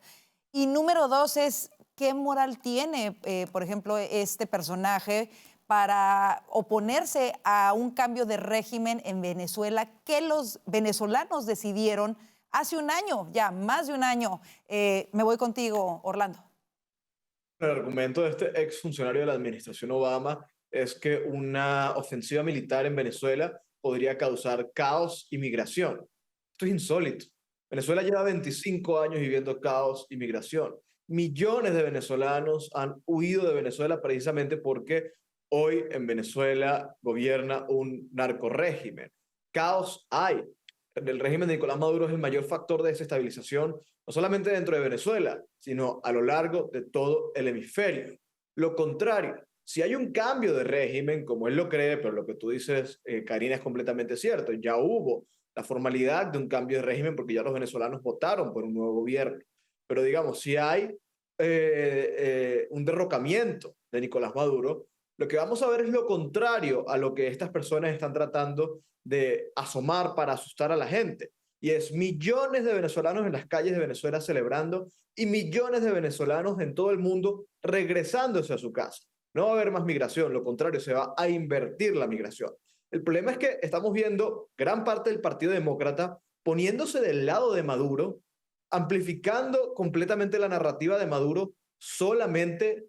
Y número dos es qué moral tiene, por ejemplo, este personaje para oponerse a un cambio de régimen en Venezuela que los venezolanos decidieron hace un año, ya más de un año. Me voy contigo, Orlando. El argumento de este exfuncionario de la administración Obama es que una ofensiva militar en Venezuela podría causar caos y migración. Esto es insólito. Venezuela lleva 25 años viviendo caos y migración. Millones de venezolanos han huido de Venezuela precisamente porque hoy en Venezuela gobierna un narcorrégimen. Caos hay. El régimen de Nicolás Maduro es el mayor factor de desestabilización, no solamente dentro de Venezuela, sino a lo largo de todo el hemisferio. Lo contrario, si hay un cambio de régimen, como él lo cree, pero lo que tú dices, Karina, es completamente cierto. Ya hubo la formalidad de un cambio de régimen porque ya los venezolanos votaron por un nuevo gobierno. Pero digamos, si hay un derrocamiento de Nicolás Maduro, lo que vamos a ver es lo contrario a lo que estas personas están tratando de asomar para asustar a la gente. Y es millones de venezolanos en las calles de Venezuela celebrando y millones de venezolanos en todo el mundo regresándose a su casa. No va a haber más migración, lo contrario, se va a invertir la migración. El problema es que estamos viendo gran parte del Partido Demócrata poniéndose del lado de Maduro, amplificando completamente la narrativa de Maduro solamente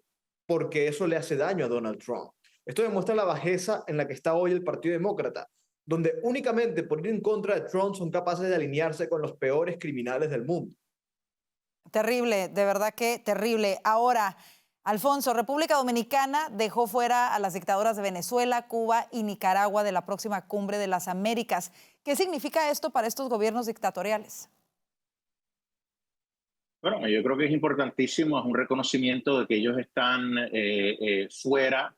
porque eso le hace daño a Donald Trump. Esto demuestra la bajeza en la que está hoy el Partido Demócrata, donde únicamente por ir en contra de Trump son capaces de alinearse con los peores criminales del mundo. Terrible, de verdad que terrible. Ahora, Alfonso, República Dominicana dejó fuera a las dictaduras de Venezuela, Cuba y Nicaragua de la próxima Cumbre de las Américas. ¿Qué significa esto para estos gobiernos dictatoriales? Bueno, yo creo que es importantísimo, es un reconocimiento de que ellos están fuera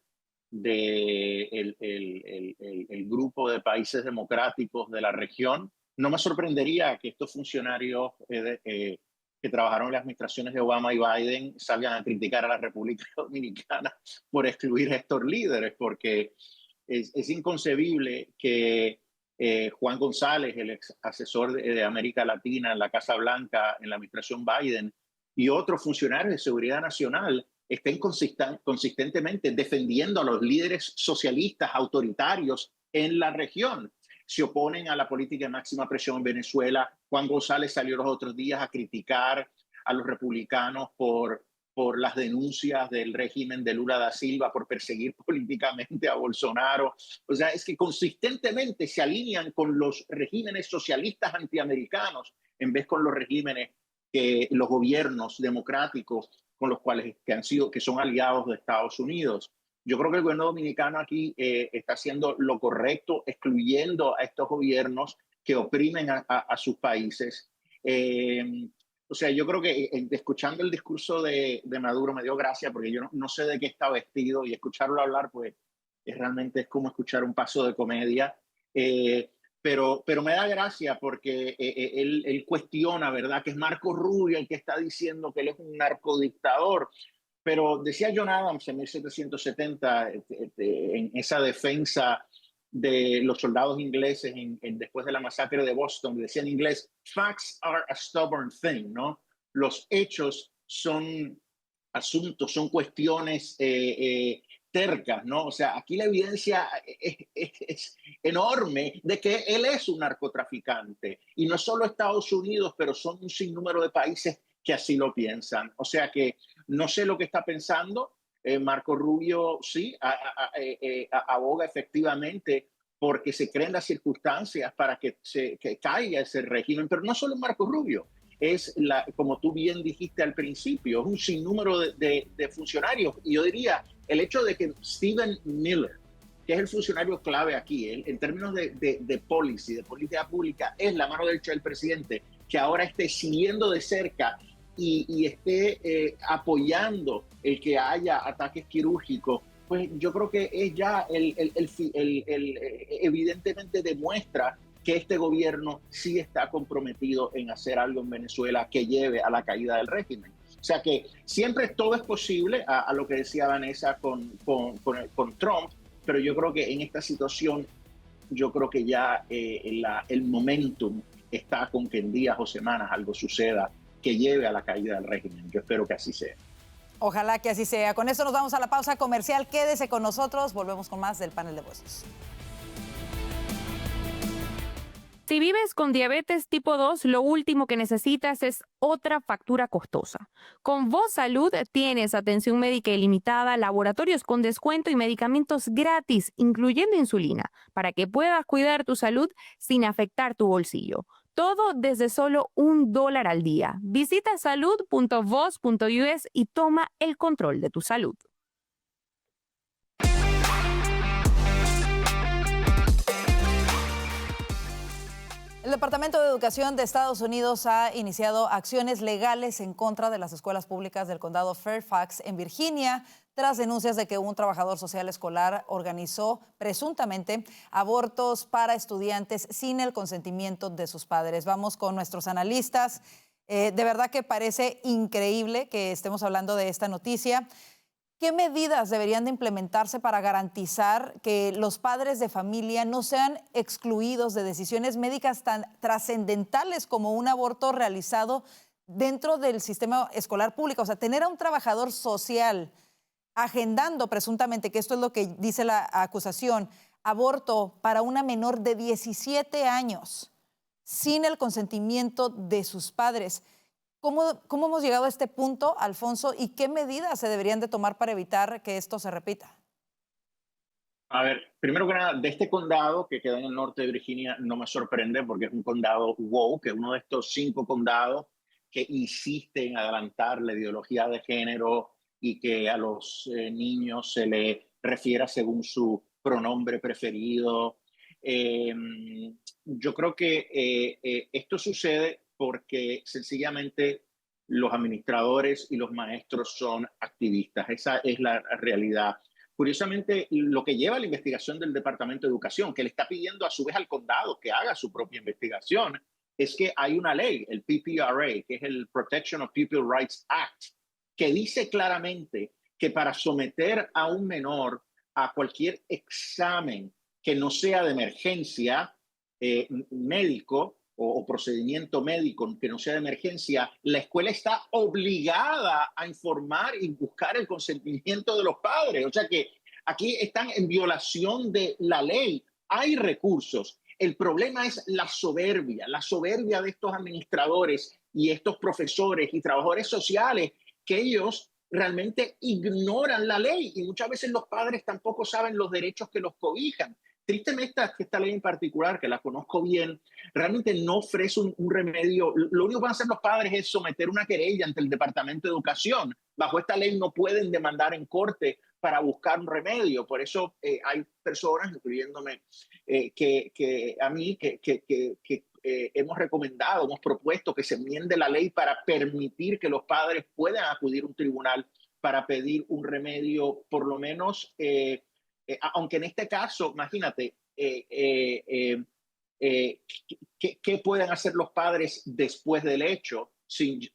del el grupo de países democráticos de la región. No me sorprendería que estos funcionarios que trabajaron en las administraciones de Obama y Biden salgan a criticar a la República Dominicana por excluir a estos líderes, porque es inconcebible que Juan González, el ex asesor de América Latina en la Casa Blanca en la administración Biden, y otros funcionarios de seguridad nacional estén consistentemente defendiendo a los líderes socialistas autoritarios en la región. Se oponen a la política de máxima presión en Venezuela. Juan González salió los otros días a criticar a los republicanos por las denuncias del régimen de Lula da Silva por perseguir políticamente a Bolsonaro. O sea, es que consistentemente se alinean con los regímenes socialistas antiamericanos en vez con los regímenes los gobiernos democráticos con los cuales que son aliados de Estados Unidos. Yo creo que el gobierno dominicano aquí está haciendo lo correcto, excluyendo a estos gobiernos que oprimen a sus países. O sea, yo creo que escuchando el discurso de Maduro me dio gracia porque yo no sé de qué está vestido y escucharlo hablar pues realmente es como escuchar un paso de comedia. Pero me da gracia porque él cuestiona, ¿verdad?, que es Marco Rubio el que está diciendo que él es un narcodictador. Pero decía John Adams en 1770, en esa defensa de los soldados ingleses después de la masacre de Boston, decía en inglés, facts are a stubborn thing, ¿no? Los hechos son asuntos, son cuestiones tercas, ¿no? O sea, aquí la evidencia es enorme de que él es un narcotraficante. Y no solo Estados Unidos, pero son un sinnúmero de países que así lo piensan. O sea que no sé lo que está pensando. Marco Rubio sí aboga efectivamente porque se creen las circunstancias para que caiga ese régimen, pero no solo Marco Rubio, como tú bien dijiste al principio, es un sinnúmero de funcionarios. Y yo diría, el hecho de que Stephen Miller, que es el funcionario clave aquí, en términos de policy, de política pública, es la mano derecha del presidente, que ahora esté siguiendo de cerca y esté apoyando el que haya ataques quirúrgicos, pues yo creo que es ya evidentemente demuestra que este gobierno sí está comprometido en hacer algo en Venezuela que lleve a la caída del régimen. O sea que siempre todo es posible, a lo que decía Vanessa con Trump, pero yo creo que en esta situación, yo creo que ya el momentum está con que en días o semanas algo suceda que lleve a la caída del régimen. Yo espero que así sea. Ojalá que así sea. Con esto nos vamos a la pausa comercial. Quédese con nosotros. Volvemos con más del panel de voces. Si vives con diabetes tipo 2, lo último que necesitas es otra factura costosa. Con Voz Salud tienes atención médica ilimitada, laboratorios con descuento y medicamentos gratis, incluyendo insulina, para que puedas cuidar tu salud sin afectar tu bolsillo. Todo desde solo $1 al día. Visita salud.voz.us y toma el control de tu salud. El Departamento de Educación de Estados Unidos ha iniciado acciones legales en contra de las escuelas públicas del condado Fairfax en Virginia, tras denuncias de que un trabajador social escolar organizó presuntamente abortos para estudiantes sin el consentimiento de sus padres. Vamos con nuestros analistas. De verdad que parece increíble que estemos hablando de esta noticia. ¿Qué medidas deberían de implementarse para garantizar que los padres de familia no sean excluidos de decisiones médicas tan trascendentales como un aborto realizado dentro del sistema escolar público? O sea, tener a un trabajador social agendando presuntamente, que esto es lo que dice la acusación, aborto para una menor de 17 años sin el consentimiento de sus padres. ¿Cómo hemos llegado a este punto, Alfonso, y qué medidas se deberían de tomar para evitar que esto se repita? A ver, primero que nada, de este condado que queda en el norte de Virginia no me sorprende porque es un condado woke, que es uno de estos 5 condados que insiste en adelantar la ideología de género y que a los niños se le refiera según su pronombre preferido. Yo creo que esto sucede porque sencillamente los administradores y los maestros son activistas. Esa es la realidad. Curiosamente, lo que lleva a la investigación del Departamento de Educación, que le está pidiendo a su vez al condado que haga su propia investigación, es que hay una ley, el PPRA, que es el Protection of Pupil Rights Act, que dice claramente que para someter a un menor a cualquier examen que no sea de emergencia médico, o procedimiento médico que no sea de emergencia, la escuela está obligada a informar y buscar el consentimiento de los padres. O sea que aquí están en violación de la ley. Hay recursos. El problema es la soberbia de estos administradores y estos profesores y trabajadores sociales, que ellos realmente ignoran la ley y muchas veces los padres tampoco saben los derechos que los cobijan. Tristemente, esta ley en particular, que la conozco bien, realmente no ofrece un remedio. Lo único que van a hacer los padres es someter una querella ante el Departamento de Educación. Bajo esta ley no pueden demandar en corte para buscar un remedio. Por eso hay personas, incluyéndome que a mí, que hemos recomendado, hemos propuesto que se enmiende la ley para permitir que los padres puedan acudir a un tribunal para pedir un remedio, por lo menos... aunque en este caso, imagínate, ¿qué pueden hacer los padres después del hecho?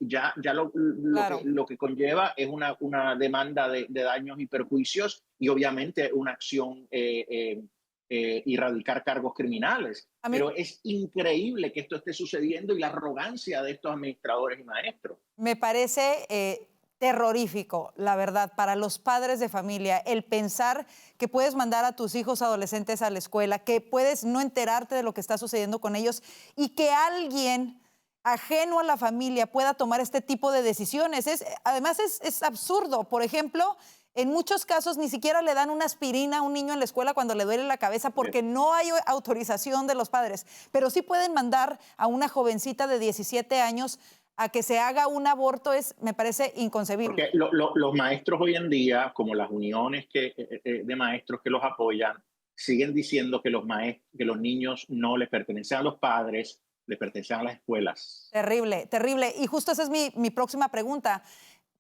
Ya lo que conlleva es una demanda de daños y perjuicios y obviamente una acción y radicar cargos criminales. Pero es increíble que esto esté sucediendo y la arrogancia de estos administradores y maestros. Me parece... terrorífico, la verdad, para los padres de familia, el pensar que puedes mandar a tus hijos adolescentes a la escuela, que puedes no enterarte de lo que está sucediendo con ellos y que alguien ajeno a la familia pueda tomar este tipo de decisiones. Además es absurdo. Por ejemplo, en muchos casos ni siquiera le dan una aspirina a un niño en la escuela cuando le duele la cabeza porque no hay autorización de los padres, pero sí pueden mandar a una jovencita de 17 años a que se haga un aborto. Me parece inconcebible. Porque los maestros hoy en día, como las uniones de maestros que los apoyan, siguen diciendo que los niños no les pertenecen a los padres, les pertenecen a las escuelas. Terrible, terrible. Y justo esa es mi próxima pregunta.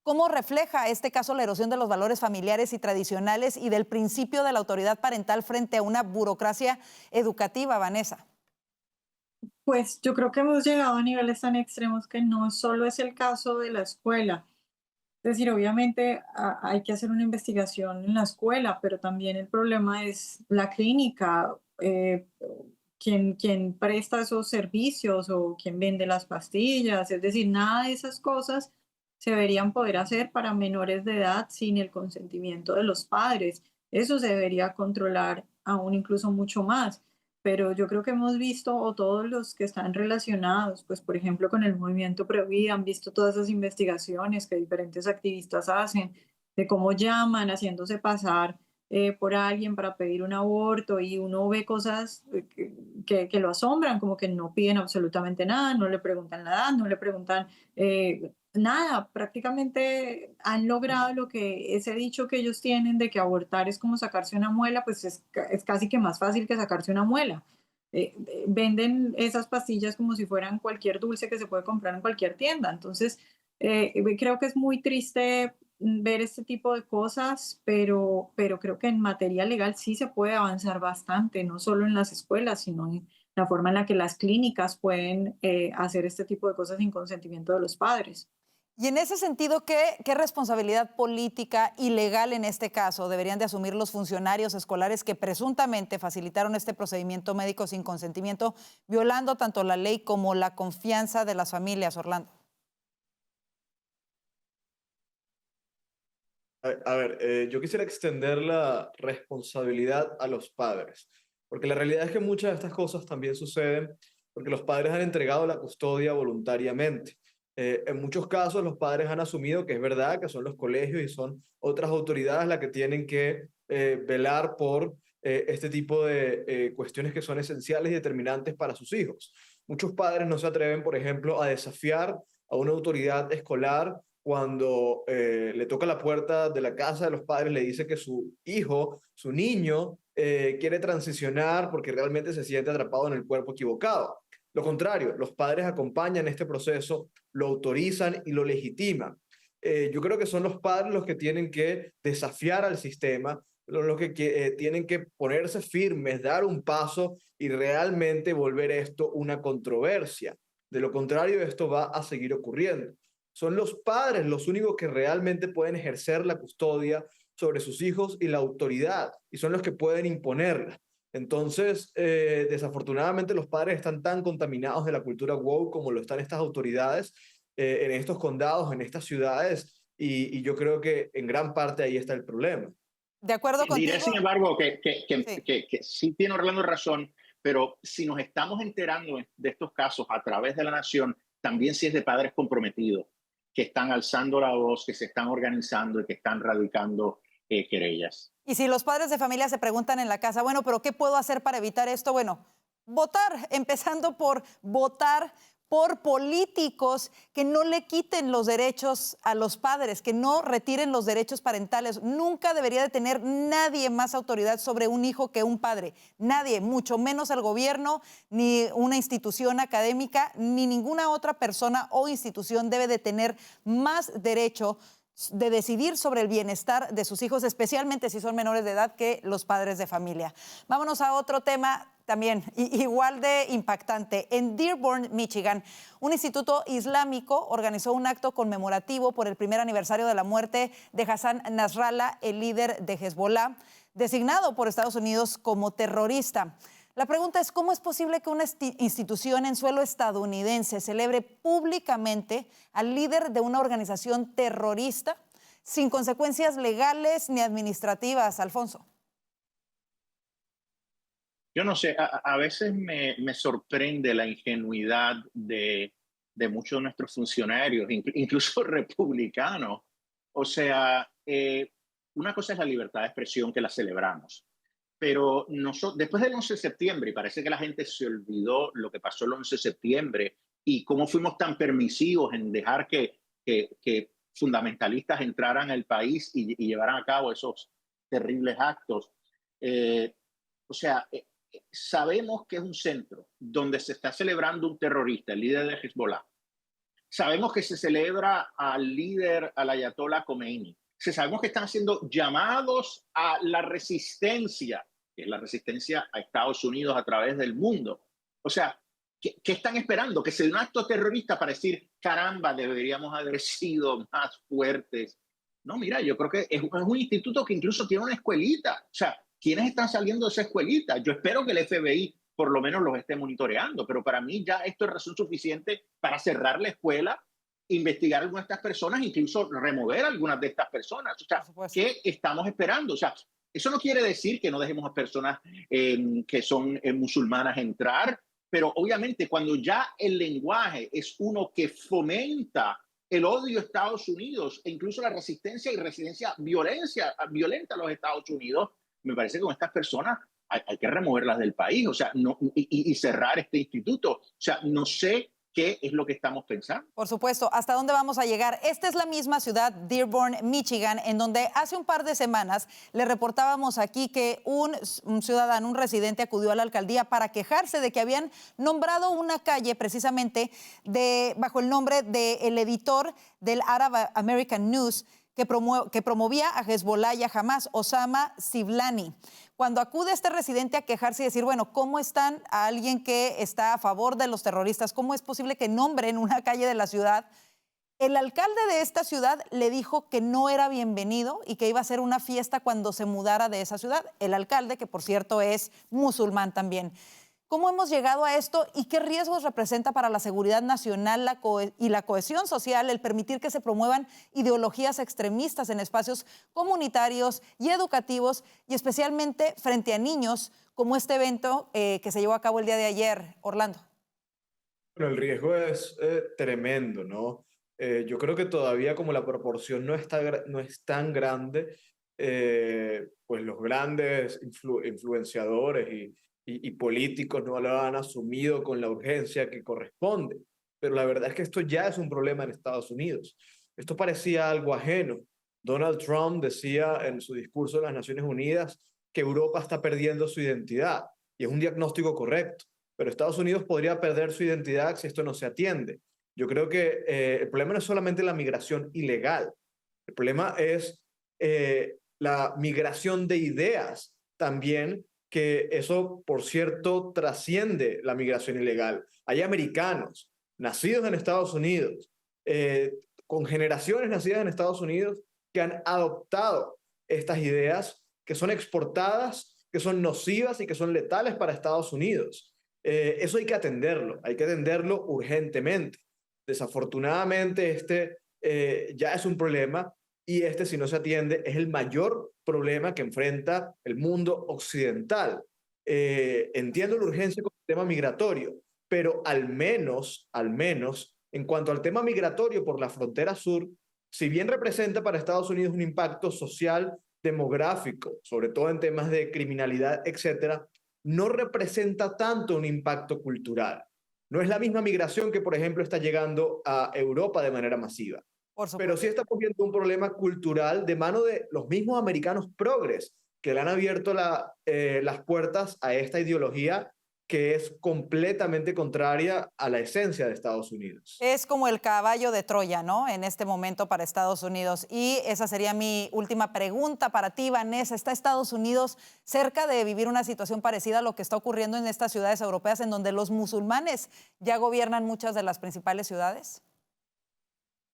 ¿Cómo refleja este caso la erosión de los valores familiares y tradicionales y del principio de la autoridad parental frente a una burocracia educativa, Vanessa? Pues yo creo que hemos llegado a niveles tan extremos que no solo es el caso de la escuela. Es decir, obviamente hay que hacer una investigación en la escuela, pero también el problema es la clínica, quien presta esos servicios o quien vende las pastillas. Es decir, nada de esas cosas se deberían poder hacer para menores de edad sin el consentimiento de los padres. Eso se debería controlar aún incluso mucho más. Pero yo creo que hemos visto, o todos los que están relacionados, pues por ejemplo con el movimiento Provida, han visto todas esas investigaciones que diferentes activistas hacen, de cómo llaman haciéndose pasar por alguien para pedir un aborto, y uno ve cosas que lo asombran, como que no piden absolutamente nada, no le preguntan la edad, no le preguntan nada. Prácticamente han logrado lo que ese dicho que ellos tienen de que abortar es como sacarse una muela, pues es casi que más fácil que sacarse una muela. Venden esas pastillas como si fueran cualquier dulce que se puede comprar en cualquier tienda. Entonces, creo que es muy triste ver este tipo de cosas, pero creo que en materia legal sí se puede avanzar bastante, no solo en las escuelas, sino en la forma en la que las clínicas pueden hacer este tipo de cosas sin consentimiento de los padres. Y en ese sentido, ¿qué responsabilidad política y legal en este caso deberían de asumir los funcionarios escolares que presuntamente facilitaron este procedimiento médico sin consentimiento, violando tanto la ley como la confianza de las familias, Orlando? A ver, yo quisiera extender la responsabilidad a los padres, porque la realidad es que muchas de estas cosas también suceden porque los padres han entregado la custodia voluntariamente. En muchos casos los padres han asumido que es verdad, que son los colegios y son otras autoridades las que tienen que velar por este tipo de cuestiones que son esenciales y determinantes para sus hijos. Muchos padres no se atreven, por ejemplo, a desafiar a una autoridad escolar cuando le toca la puerta de la casa de los padres, le dice que su hijo, su niño, quiere transicionar porque realmente se siente atrapado en el cuerpo equivocado. Lo contrario, los padres acompañan este proceso, lo autorizan y lo legitiman. Yo creo que son los padres los que tienen que desafiar al sistema, los que tienen que ponerse firmes, dar un paso y realmente volver esto una controversia. De lo contrario, esto va a seguir ocurriendo. Son los padres los únicos que realmente pueden ejercer la custodia sobre sus hijos y la autoridad, y son los que pueden imponerla. Entonces, desafortunadamente los padres están tan contaminados de la cultura woke como lo están estas autoridades en estos condados, en estas ciudades, y yo creo que en gran parte ahí está el problema. De acuerdo contigo. Diré, sin embargo, que Sí. sí tiene Orlando razón, pero si nos estamos enterando de estos casos a través de la nación, también si es de padres comprometidos, que están alzando la voz, que se están organizando y que están radicando querellas. Y si los padres de familia se preguntan en la casa, bueno, pero ¿qué puedo hacer para evitar esto? Bueno, votar, empezando por votar por políticos que no le quiten los derechos a los padres, que no retiren los derechos parentales. Nunca debería de tener nadie más autoridad sobre un hijo que un padre. Nadie, mucho menos el gobierno, ni una institución académica, ni ninguna otra persona o institución debe de tener más derecho de decidir sobre el bienestar de sus hijos, especialmente si son menores de edad, que los padres de familia. Vámonos a otro tema también igual de impactante. En Dearborn, Michigan, un instituto islámico organizó un acto conmemorativo por el primer aniversario de la muerte de Hassan Nasrallah, el líder de Hezbollah, designado por Estados Unidos como terrorista. La pregunta es, ¿cómo es posible que una institución en suelo estadounidense celebre públicamente al líder de una organización terrorista sin consecuencias legales ni administrativas, Alfonso? Yo no sé, a veces me sorprende la ingenuidad de muchos de nuestros funcionarios, incluso republicanos. O sea, una cosa es la libertad de expresión, que la celebramos. Pero después del 11 de septiembre, y parece que la gente se olvidó lo que pasó el 11 de septiembre y cómo fuimos tan permisivos en dejar que fundamentalistas entraran al país y llevaran a cabo esos terribles actos. O sea, sabemos que es un centro donde se está celebrando un terrorista, el líder de Hezbollah. Sabemos que se celebra al líder, al ayatollah Khomeini. Sabemos que están haciendo llamados a la resistencia, que es la resistencia a Estados Unidos a través del mundo. O sea, ¿Qué están esperando? Que se dé un acto terrorista para decir, caramba, deberíamos haber sido más fuertes. No, mira, yo creo que es un instituto que incluso tiene una escuelita. O sea, ¿quiénes están saliendo de esa escuelita? Yo espero que el FBI por lo menos los esté monitoreando, pero para mí ya esto es razón suficiente para cerrar la escuela, investigar algunas de estas personas, incluso remover algunas de estas personas. O sea, ¿qué estamos esperando? O sea, eso no quiere decir que no dejemos a personas que son musulmanas entrar, pero obviamente cuando ya el lenguaje es uno que fomenta el odio a Estados Unidos e incluso la resistencia y resistencia violenta a los Estados Unidos, me parece que con estas personas hay que removerlas del país, o sea, no, y cerrar este instituto. O sea, no sé qué es lo que estamos pensando. Por supuesto, ¿hasta dónde vamos a llegar? Esta es la misma ciudad, Dearborn, Michigan, en donde hace un par de semanas le reportábamos aquí que un ciudadano, un residente, acudió a la alcaldía para quejarse de que habían nombrado una calle precisamente bajo el nombre del editor del Arab American News que promovía a Hezbollah y a Hamas, Osama Siblani. Cuando acude este residente a quejarse y decir, bueno, ¿cómo están a alguien que está a favor de los terroristas? ¿Cómo es posible que nombren una calle de la ciudad? El alcalde de esta ciudad le dijo que no era bienvenido y que iba a hacer una fiesta cuando se mudara de esa ciudad. El alcalde, que por cierto es musulmán también. ¿Cómo hemos llegado a esto y qué riesgos representa para la seguridad nacional y la cohesión social el permitir que se promuevan ideologías extremistas en espacios comunitarios y educativos y especialmente frente a niños, como este evento que se llevó a cabo el día de ayer, Orlando? Bueno, el riesgo es tremendo, ¿no? Yo creo que todavía como la proporción no es tan grande, pues los grandes influenciadores y políticos no lo han asumido con la urgencia que corresponde. Pero la verdad es que esto ya es un problema en Estados Unidos. Esto parecía algo ajeno. Donald Trump decía en su discurso de las Naciones Unidas que Europa está perdiendo su identidad, y es un diagnóstico correcto, pero Estados Unidos podría perder su identidad si esto no se atiende. Yo creo que el problema no es solamente la migración ilegal, el problema es la migración de ideas también, que eso, por cierto, trasciende la migración ilegal. Hay americanos nacidos en Estados Unidos, con generaciones nacidas en Estados Unidos, que han adoptado estas ideas que son exportadas, que son nocivas y que son letales para Estados Unidos. Eso hay que atenderlo urgentemente. Desafortunadamente, este ya es un problema, y si no se atiende, es el mayor problema que enfrenta el mundo occidental. Entiendo la urgencia con el tema migratorio, pero al menos, en cuanto al tema migratorio por la frontera sur, si bien representa para Estados Unidos un impacto social, demográfico, sobre todo en temas de criminalidad, etcétera, no representa tanto un impacto cultural. No es la misma migración que, por ejemplo, está llegando a Europa de manera masiva. Pero sí estamos viendo un problema cultural de mano de los mismos americanos progres, que le han abierto las puertas a esta ideología que es completamente contraria a la esencia de Estados Unidos. Es como el caballo de Troya, ¿no? En este momento para Estados Unidos. Y esa sería mi última pregunta para ti, Vanessa. ¿Está Estados Unidos cerca de vivir una situación parecida a lo que está ocurriendo en estas ciudades europeas, en donde los musulmanes ya gobiernan muchas de las principales ciudades?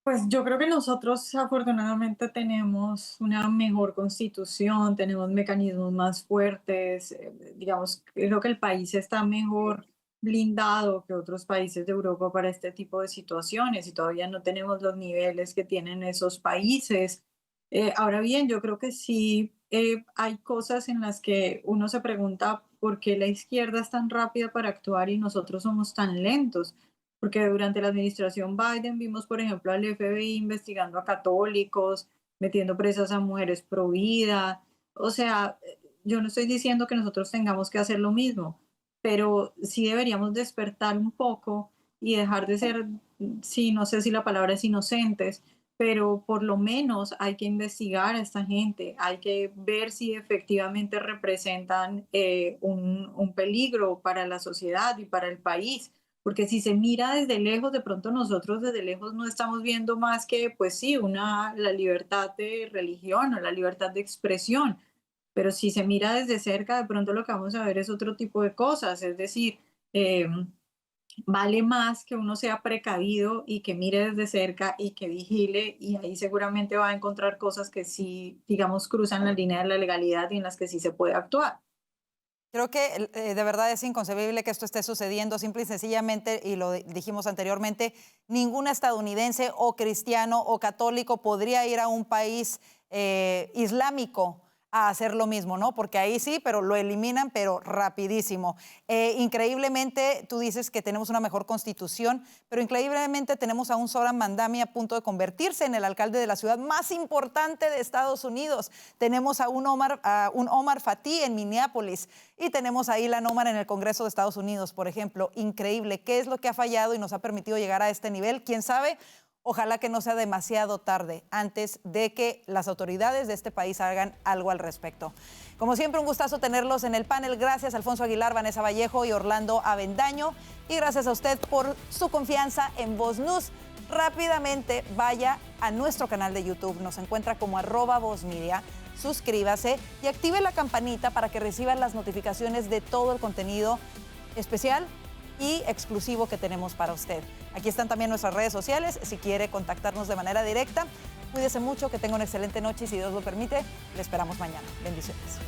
Pues yo creo que nosotros afortunadamente tenemos una mejor constitución, tenemos mecanismos más fuertes, digamos, creo que el país está mejor blindado que otros países de Europa para este tipo de situaciones, y todavía no tenemos los niveles que tienen esos países. Ahora bien, yo creo que sí hay cosas en las que uno se pregunta por qué la izquierda es tan rápida para actuar y nosotros somos tan lentos. Porque durante la administración Biden vimos, por ejemplo, al FBI investigando a católicos, metiendo presas a mujeres pro vida. O sea, yo no estoy diciendo que nosotros tengamos que hacer lo mismo, pero sí deberíamos despertar un poco y dejar de ser, sí, no sé si la palabra es inocentes, pero por lo menos hay que investigar a esta gente, hay que ver si efectivamente representan un peligro para la sociedad y para el país. Porque si se mira desde lejos, de pronto nosotros desde lejos no estamos viendo más que, pues sí, la libertad de religión o la libertad de expresión. Pero si se mira desde cerca, de pronto lo que vamos a ver es otro tipo de cosas. Es decir, vale más que uno sea precavido y que mire desde cerca y que vigile, y ahí seguramente va a encontrar cosas que sí, digamos, cruzan la línea de la legalidad y en las que sí se puede actuar. Creo que de verdad es inconcebible que esto esté sucediendo. Simple y sencillamente, y lo dijimos anteriormente, ningún estadounidense o cristiano o católico podría ir a un país islámico a hacer lo mismo, ¿no? Porque ahí sí, pero lo eliminan, pero rapidísimo. Increíblemente, tú dices que tenemos una mejor constitución, pero increíblemente tenemos a un Zohran Mamdani a punto de convertirse en el alcalde de la ciudad más importante de Estados Unidos. Tenemos a un Omar Fatih en Minneapolis y tenemos a Ilhan Omar en el Congreso de Estados Unidos, por ejemplo. Increíble. ¿Qué es lo que ha fallado y nos ha permitido llegar a este nivel? ¿Quién sabe? Ojalá que no sea demasiado tarde antes de que las autoridades de este país hagan algo al respecto. Como siempre, un gustazo tenerlos en el panel. Gracias, Alfonso Aguilar, Vanessa Vallejo y Orlando Avendaño. Y gracias a usted por su confianza en Voz News. Rápidamente vaya a nuestro canal de YouTube. Nos encuentra como @VozMedia. Suscríbase y active la campanita para que reciban las notificaciones de todo el contenido especial y exclusivo que tenemos para usted. Aquí están también nuestras redes sociales, si quiere contactarnos de manera directa. Cuídese mucho, que tenga una excelente noche y si Dios lo permite, le esperamos mañana. Bendiciones.